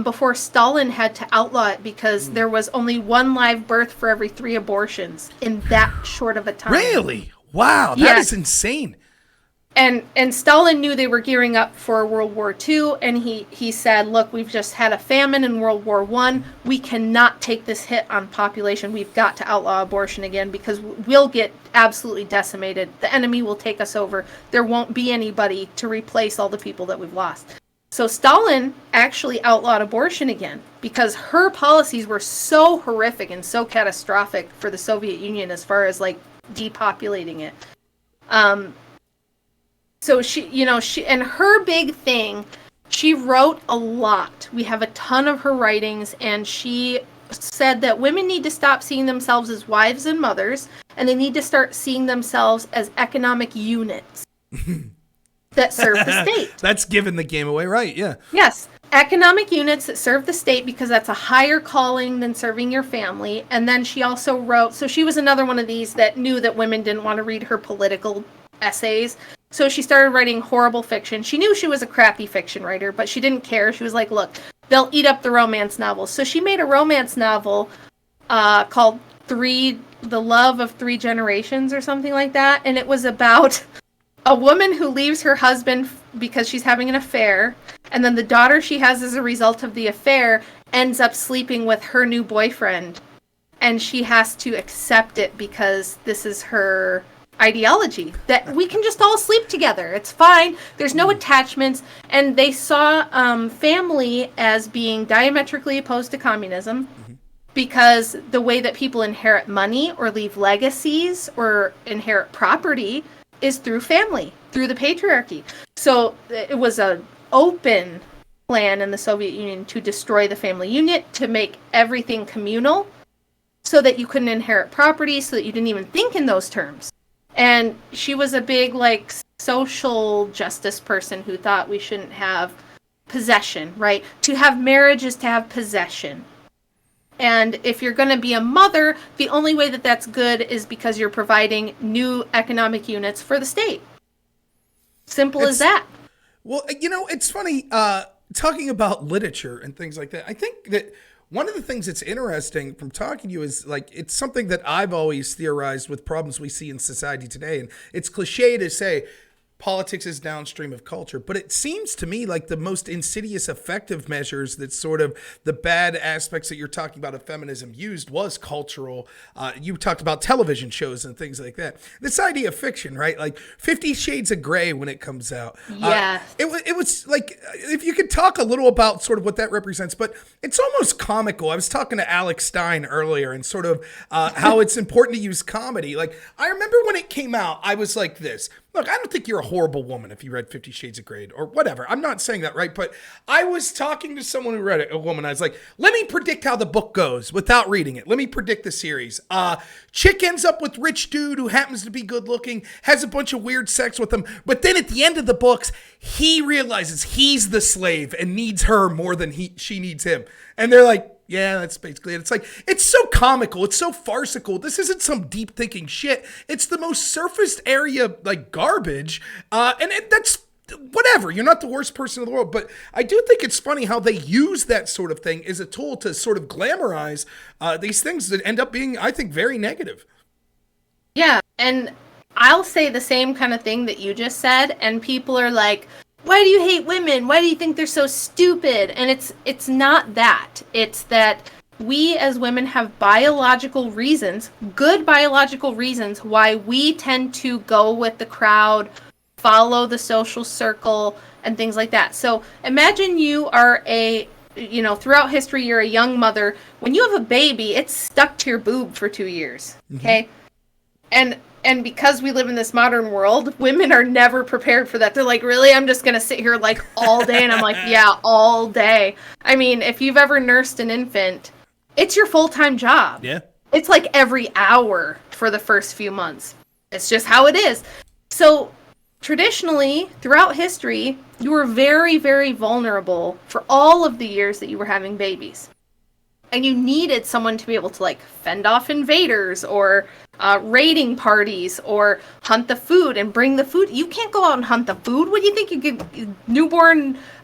before Stalin had to outlaw it because there was only one live birth for every 3 abortions in that short of a time. Really? Wow, that is insane. And Stalin knew they were gearing up for World War II, and he said, look, we've just had a famine in World War I. We cannot take this hit on population. We've got to outlaw abortion again because we'll get absolutely decimated. The enemy will take us over. There won't be anybody to replace all the people that we've lost. So Stalin actually outlawed abortion again because her policies were so horrific and so catastrophic for the Soviet Union as far as like depopulating it. So she and her big thing, she wrote a lot. We have a ton of her writings, and she said that women need to stop seeing themselves as wives and mothers, and they need to start seeing themselves as economic units that serve the state. That's giving the game away, right? Yeah. Yes. Economic units that serve the state because that's a higher calling than serving your family. And then she also wrote, so she was another one of these that knew that women didn't want to read her political essays. So she started writing horrible fiction. She knew she was a crappy fiction writer, but she didn't care. She was like, look, they'll eat up the romance novels. So she made a romance novel called The Love of 3 Generations or something like that. And it was about a woman who leaves her husband because she's having an affair. And then the daughter she has as a result of the affair ends up sleeping with her new boyfriend. And she has to accept it because this is her ideology that we can just all sleep together. It's fine. There's no attachments. And they saw family as being diametrically opposed to communism because the way that people inherit money or leave legacies or inherit property is through family, through the patriarchy. So it was an open plan in the Soviet Union to destroy the family unit, to make everything communal so that you couldn't inherit property, so that you didn't even think in those terms. And she was a big, like, social justice person who thought we shouldn't have possession, right? To have marriage is to have possession. And if you're going to be a mother, the only way that that's good is because you're providing new economic units for the state. Simple as that. Well, it's funny, talking about literature and things like that. I think that one of the things that's interesting from talking to you is, like, it's something that I've always theorized with problems we see in society today. And it's cliche to say politics is downstream of culture, but it seems to me like the most insidious effective measures that sort of the bad aspects that you're talking about of feminism used was cultural. You talked about television shows and things like that. This idea of fiction, right? Like 50 Shades of Grey when it comes out. Yeah. It was like, if you could talk a little about sort of what that represents, but it's almost comical. I was talking to Alex Stein earlier and sort of how it's important to use comedy. Like, I remember when it came out, I was like this. Look, I don't think you're a horrible woman if you read 50 Shades of Grey or whatever. I'm not saying that, right? But I was talking to someone who read it, a woman. I was like, let me predict how the book goes without reading it. Let me predict the series. Chick ends up with rich dude who happens to be good looking, has a bunch of weird sex with him. But then at the end of the books, he realizes he's the slave and needs her more than she needs him. And they're like, yeah, that's basically it. It's like, it's so comical. It's so farcical. This isn't some deep thinking shit. It's the most surfaced area, like, garbage. That's whatever. You're not the worst person in the world. But I do think it's funny how they use that sort of thing as a tool to sort of glamorize these things that end up being, I think, very negative. Yeah, and I'll say the same kind of thing that you just said, and people are like, why do you hate women? Why do you think they're so stupid? And it's not that. It's that we as women have biological reasons, good biological reasons, why we tend to go with the crowd, follow the social circle, and things like that. So imagine you are throughout history, you're a young mother. When you have a baby, it's stuck to your boob for 2 years, okay? And And because we live in this modern world, women are never prepared for that. They're like, really? I'm just going to sit here like all day? And I'm like, yeah, all day. I mean, if you've ever nursed an infant, it's your full-time job. Yeah. It's like every hour for the first few months. It's just how it is. So traditionally, throughout history, you were very, very vulnerable for all of the years that you were having babies. And you needed someone to be able to like fend off invaders or raiding parties or hunt the food and bring the food. You can't go out and hunt the food. What do you think?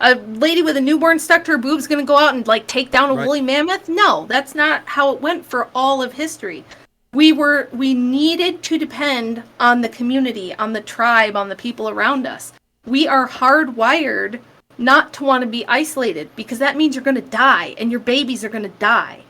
A lady with a newborn stuck to her boob's going to go out and like take down a woolly mammoth? No, that's not how it went for all of history. We needed to depend on the community, on the tribe, on the people around us. We are hardwired not to want to be isolated because that means you're going to die and your babies are going to die.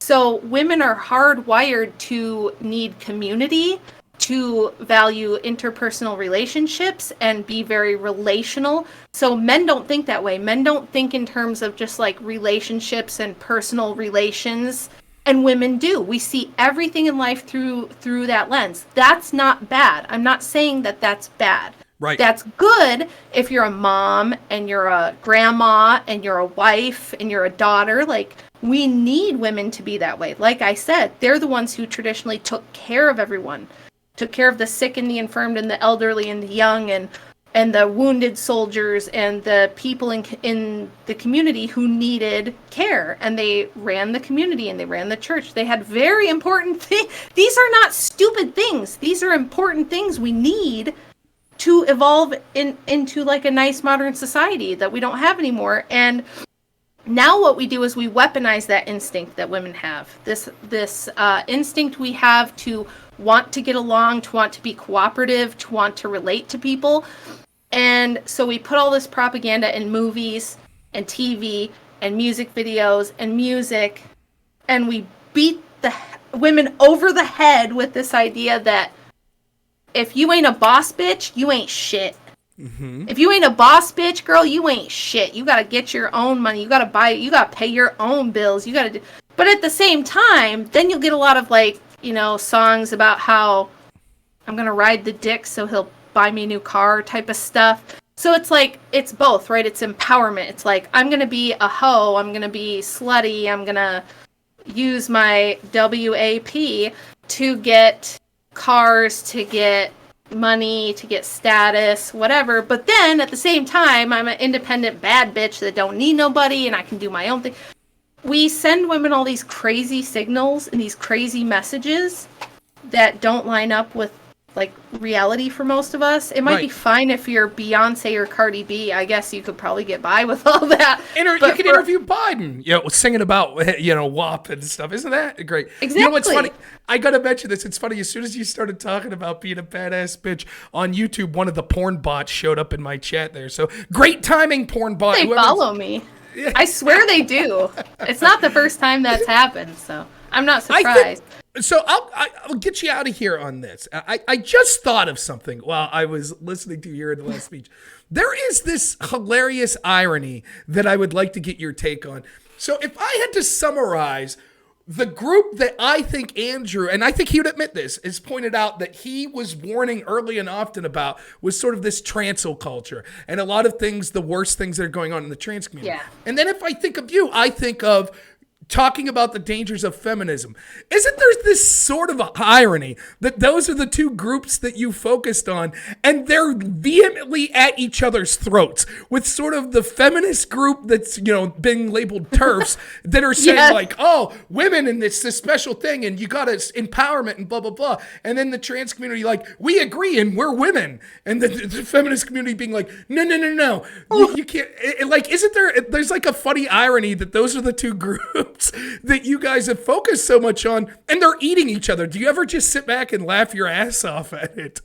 So women are hardwired to need community, to value interpersonal relationships and be very relational. So men don't think that way. Men don't think in terms of just like relationships and personal relations, and women do. We see everything in life through that lens. That's not bad. I'm not saying that that's bad. Right. That's good if you're a mom and you're a grandma and you're a wife and you're a daughter. Like, we need women to be that way. Like I said, they're the ones who traditionally took care of everyone, took care of the sick and the infirmed and the elderly and the young and the wounded soldiers and the people in the community who needed care. And they ran the community and they ran the church. They had very important things. These are not stupid things. These are important things we need to evolve into like a nice modern society that we don't have anymore. And now what we do is we weaponize that instinct that women have. This instinct we have to want to get along, to want to be cooperative, to want to relate to people. And so we put all this propaganda in movies and TV and music videos and music, and we beat the women over the head with this idea that if you ain't a boss bitch, you ain't shit. Mm-hmm. If you ain't a boss bitch, girl, you ain't shit. You gotta get your own money. You gotta pay your own bills. But at the same time, then you'll get a lot of like, songs about how I'm gonna ride the dick so he'll buy me a new car type of stuff. So it's like, it's both, right? It's empowerment. It's like, I'm gonna be a hoe. I'm gonna be slutty. I'm gonna use my WAP to get cars, to get money, to get status, whatever. But then at the same time, I'm an independent bad bitch that don't need nobody and I can do my own thing. We send women all these crazy signals and these crazy messages that don't line up with like reality for most of us. It might be fine if you're Beyonce or Cardi B. I guess you could probably get by with all that. You could interview Biden, singing about, WAP and stuff. Isn't that great? Exactly. You know what's funny? I got to mention this. It's funny. As soon as you started talking about being a badass bitch on YouTube, one of the porn bots showed up in my chat there. So great timing, porn bot. They follow me. I swear they do. It's not the first time that's happened, so I'm not surprised. So I'll get you out of here on this. I just thought of something while I was listening to you here in the last speech. There is this hilarious irony that I would like to get your take on. So if I had to summarize the group that I think Andrew, and I think he would admit this, has pointed out that he was warning early and often about, was sort of this transel culture and a lot of things, the worst things that are going on in the trans community. Yeah. And then if I think of you, I think of talking about the dangers of feminism. Isn't there this sort of irony that those are the two groups that you focused on and they're vehemently at each other's throats with sort of the feminist group that's, being labeled TERFs that are saying like, oh, women and it's this special thing and you got empowerment and blah, blah, blah. And then the trans community like, we agree and we're women. And the feminist community being like, no. You can't, isn't there's like a funny irony that those are the two groups that you guys have focused so much on, and they're eating each other. Do you ever just sit back and laugh your ass off at it?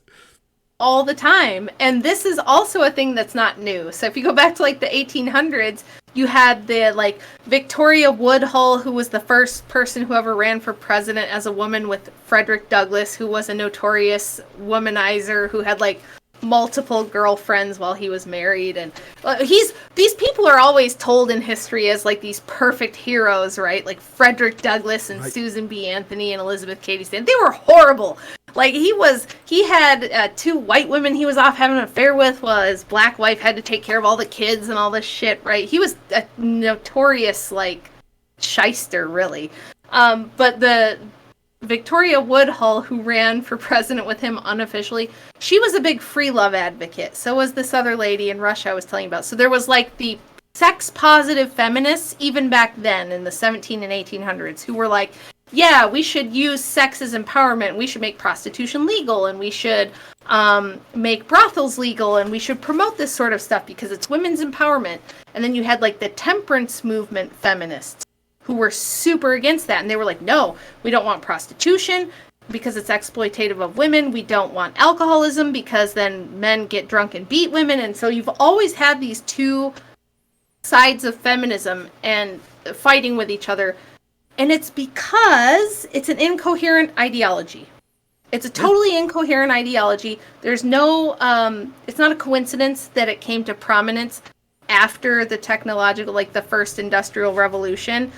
All the time. And this is also a thing that's not new. So if you go back to like the 1800s, you had the like Victoria Woodhull, who was the first person who ever ran for president as a woman, with Frederick Douglass, who was a notorious womanizer who had like multiple girlfriends while he was married. And these people are always told in history as like these perfect heroes, right? Like Frederick Douglass and Susan B. Anthony and Elizabeth Cady Stanton. They were horrible. Like he had 2 white women he was off having an affair with, while his black wife had to take care of all the kids and all this shit, right? He was a notorious, like, shyster, really. But the Victoria Woodhull, who ran for president with him unofficially, she was a big free love advocate. So was this other lady in Russia I was telling you about. So there was, like, the sex-positive feminists, even back then in the 17 and 1800s, who were like, yeah, we should use sex as empowerment. We should make prostitution legal, and we should make brothels legal, and we should promote this sort of stuff because it's women's empowerment. And then you had, like, the temperance movement feminists who were super against that. And they were like, no, we don't want prostitution because it's exploitative of women. We don't want alcoholism because then men get drunk and beat women. And so you've always had these two sides of feminism and fighting with each other. And it's because it's an incoherent ideology. It's a totally incoherent ideology. There's no, it's not a coincidence that it came to prominence after the technological, like the first industrial revolution.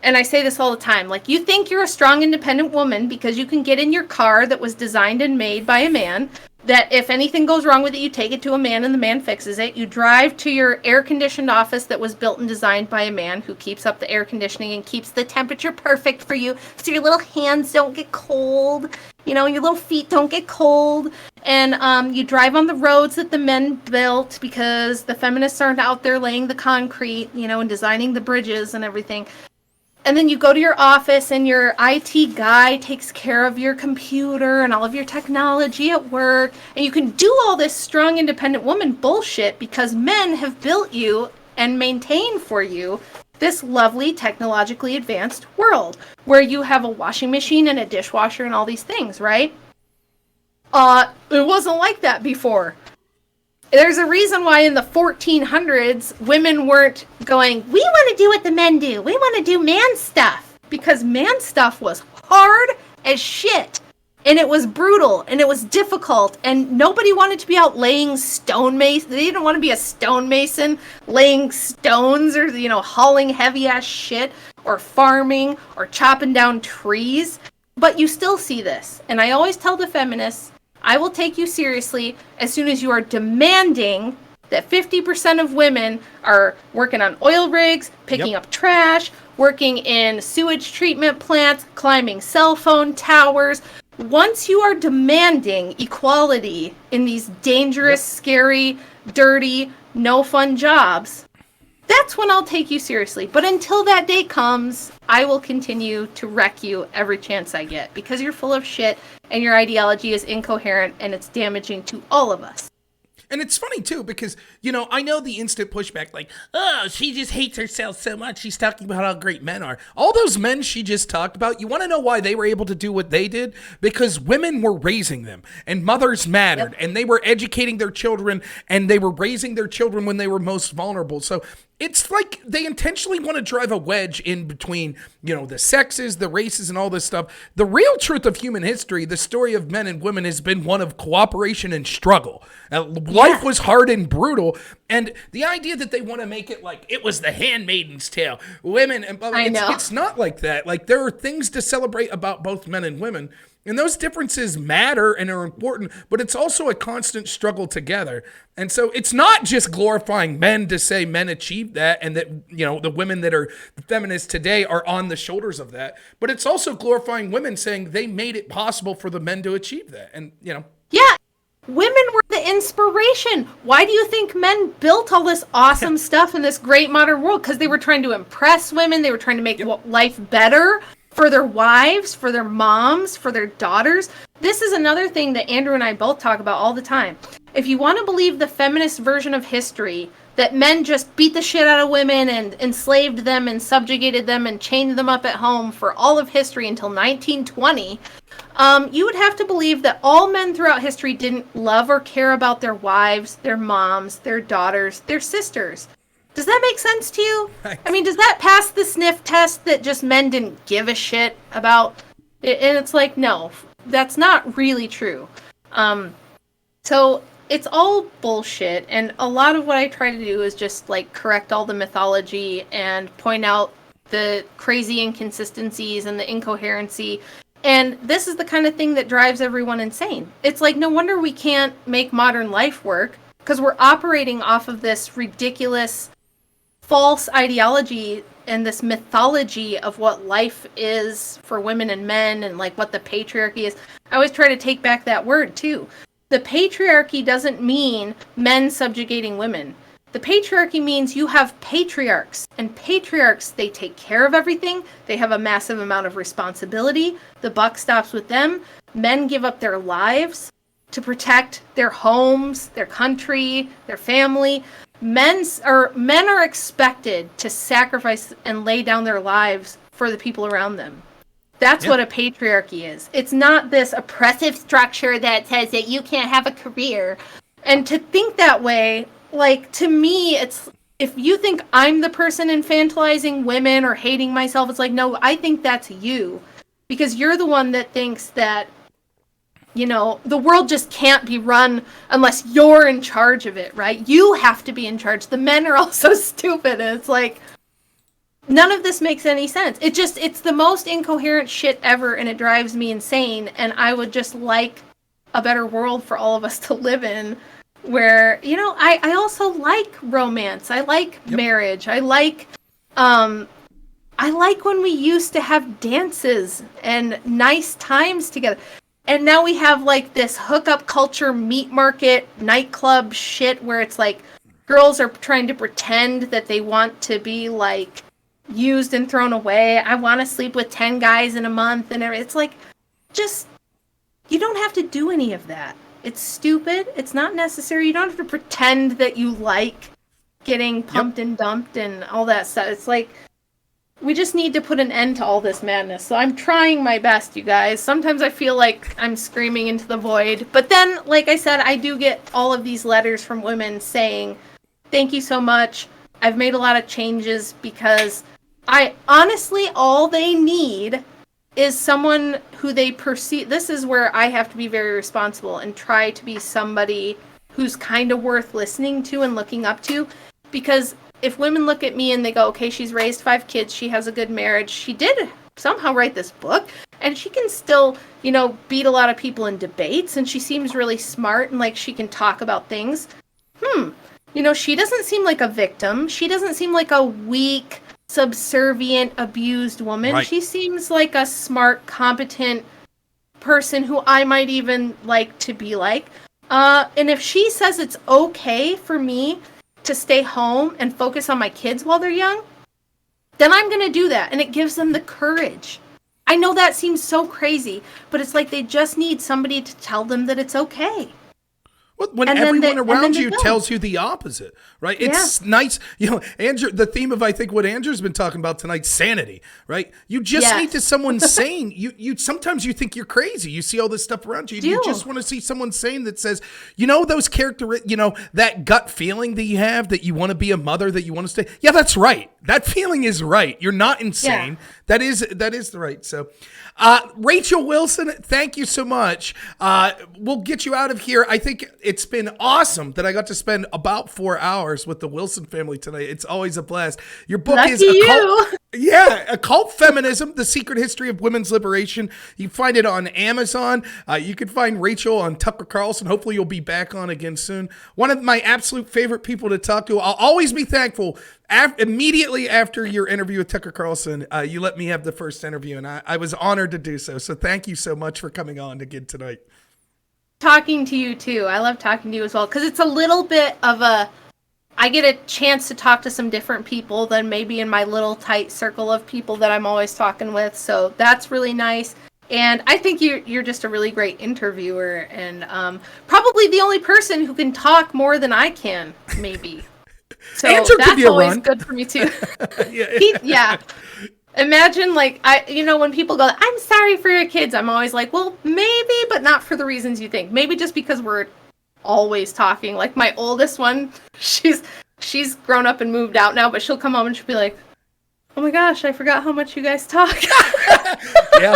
And I say this all the time, like, you think you're a strong, independent woman because you can get in your car that was designed and made by a man, that if anything goes wrong with it, you take it to a man and the man fixes it. You drive to your air-conditioned office that was built and designed by a man who keeps up the air conditioning and keeps the temperature perfect for you so your little hands don't get cold, you know, your little feet don't get cold. And you drive on the roads that the men built because the feminists aren't out there laying the concrete, you know, and designing the bridges and everything. And then you go to your office and your IT guy takes care of your computer and all of your technology at work. And you can do all this strong, independent woman bullshit because men have built you and maintained for you this lovely, technologically advanced world where you have a washing machine and a dishwasher and all these things, right? It wasn't like that before. There's a reason why in the 1400s, women weren't going, we want to do what the men do. We want to do man stuff. Because man stuff was hard as shit. And it was brutal. And it was difficult. And nobody wanted to be out laying stonemason. They didn't want to be a stonemason laying stones or, you know, hauling heavy-ass shit. Or farming. Or chopping down trees. But you still see this. And I always tell the feminists, I will take you seriously as soon as you are demanding that 50% of women are working on oil rigs, picking up trash, working in sewage treatment plants, climbing cell phone towers. Once you are demanding equality in these dangerous, scary, dirty, no fun jobs, that's when I'll take you seriously. But until that day comes, I will continue to wreck you every chance I get because you're full of shit and your ideology is incoherent and it's damaging to all of us. And it's funny, too, because, you know, I know the instant pushback, like, oh, she just hates herself so much. She's talking about how great men are. All those men she just talked about, you want to know why they were able to do what they did? Because women were raising them, and mothers mattered, and they were educating their children, and they were raising their children when they were most vulnerable. So it's like they intentionally want to drive a wedge in between, you know, the sexes, the races, and all this stuff. The real truth of human history, the story of men and women, has been one of cooperation and struggle. Life was hard and brutal, and the idea that they want to make it like it was the handmaiden's tale, women, and it's not like that. Like, there are things to celebrate about both men and women. And those differences matter and are important, but it's also a constant struggle together. And so it's not just glorifying men to say men achieved that and that, you know, the women that are feminists today are on the shoulders of that. But it's also glorifying women saying they made it possible for the men to achieve that. And, you know. Yeah. Women were the inspiration. Why do you think men built all this awesome stuff in this great modern world? Because they were trying to impress women. They were trying to make life better for their wives, for their moms, for their daughters. This is another thing that Andrew and I both talk about all the time. If you want to believe the feminist version of history, that men just beat the shit out of women and enslaved them and subjugated them and chained them up at home for all of history until 1920, you would have to believe that all men throughout history didn't love or care about their wives, their moms, their daughters, their sisters. Does that make sense to you? I mean, does that pass the sniff test that just men didn't give a shit about it? And it's like, no, that's not really true. So it's all bullshit. And a lot of what I try to do is just like correct all the mythology and point out the crazy inconsistencies and the incoherency And this is the kind of thing that drives everyone insane. It's like, no wonder we can't make modern life work, because we're operating off of this ridiculous, false ideology and this mythology of what life is for women and men, and like what the patriarchy is. I always try to take back that word too. The patriarchy doesn't mean men subjugating women. The patriarchy means you have patriarchs, and patriarchs, they take care of everything. They have a massive amount of responsibility. The buck stops with them. Men give up their lives to protect their homes, their country, their family. Men are expected to sacrifice and lay down their lives for the people around them. That's what a patriarchy is. It's not this oppressive structure that says that you can't have a career. And to think that way, like, to me, it's, if you think I'm the person infantilizing women or hating myself, it's like, no, I think that's you. Because you're the one that thinks that, you know, the world just can't be run unless you're in charge of it, right? You have to be in charge. The men are all so stupid. And it's like, none of this makes any sense. It's the most incoherent shit ever, and it drives me insane. And I would just like a better world for all of us to live in, where, you know, I also like romance. I like marriage. I like when we used to have dances and nice times together. And now we have like this hookup culture, meat market, nightclub shit where it's like girls are trying to pretend that they want to be like used and thrown away. I want to sleep with 10 guys in a month, and it's like, just, you don't have to do any of that. It's stupid. It's not necessary. You don't have to pretend that you like getting pumped and dumped and all that stuff. It's like, we just need to put an end to all this madness. So I'm trying my best, you guys. Sometimes I feel like I'm screaming into the void. But then, like I said, I do get all of these letters from women saying, thank you so much. I've made a lot of changes, because I honestly, all they need is someone who they perceive. This is where I have to be very responsible and try to be somebody who's kind of worth listening to and looking up to. Because if women look at me and they go, okay, she's raised 5 kids, she has a good marriage, she did somehow write this book, and she can still, you know, beat a lot of people in debates, and she seems really smart, and like she can talk about things. You know, she doesn't seem like a victim. She doesn't seem like a weak, subservient, abused woman. Right. She seems like a smart, competent person who I might even like to be like. And if she says it's okay for me to stay home and focus on my kids while they're young, then I'm going to do that. And it gives them the courage. I know that seems so crazy, but it's like they just need somebody to tell them that it's okay. Well, when everyone around you tells you the opposite, right? It's nice. You know, Andrew, the theme of, I think, what Andrew's been talking about tonight, sanity, right? You just need to someone sane. You sometimes you think you're crazy. You see all this stuff around you. You just want to see someone sane that says, you know, those that gut feeling that you have, that you want to be a mother, that you want to stay. Yeah, that's right. That feeling is right. You're not insane. Yeah. That is the right. So, Rachel Wilson, thank you so much. We'll get you out of here. I think it's been awesome that I got to spend about 4 hours with the Wilson family tonight. It's always a blast. Your book is Occult Feminism, The Secret History of Women's Liberation. You can find it on Amazon. You can find Rachel on Tucker Carlson. Hopefully you'll be back on again soon. One of my absolute favorite people to talk to. I'll always be thankful. Immediately after your interview with Tucker Carlson, you let me have the first interview, and I was honored to do so. So thank you so much for coming on again tonight. Talking to you too. I love talking to you as well, because it's a little bit of I get a chance to talk to some different people than maybe in my little tight circle of people that I'm always talking with. So that's really nice. And I think you're just a really great interviewer, and probably the only person who can talk more than I can, maybe. So Andrew that's always good for me too. Imagine, like, when people go, I'm sorry for your kids, I'm always like, well, maybe, but not for the reasons you think. Maybe just because we're always talking. Like, my oldest one, she's grown up and moved out now, but she'll come home and she'll be like, oh my gosh, I forgot how much you guys talk. Yeah.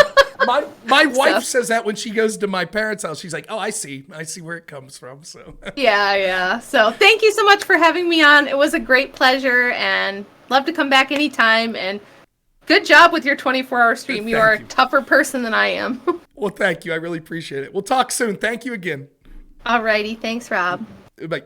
My wife says that when she goes to my parents' house. She's like, oh, I see where it comes from. So yeah. So thank you so much for having me on. It was a great pleasure, and love to come back anytime. And good job with your 24-hour stream. You are a you. tougher person than I am. Well, thank you. I really appreciate it. We'll talk soon. Thank you again. Alrighty. Thanks, Rob. Bye.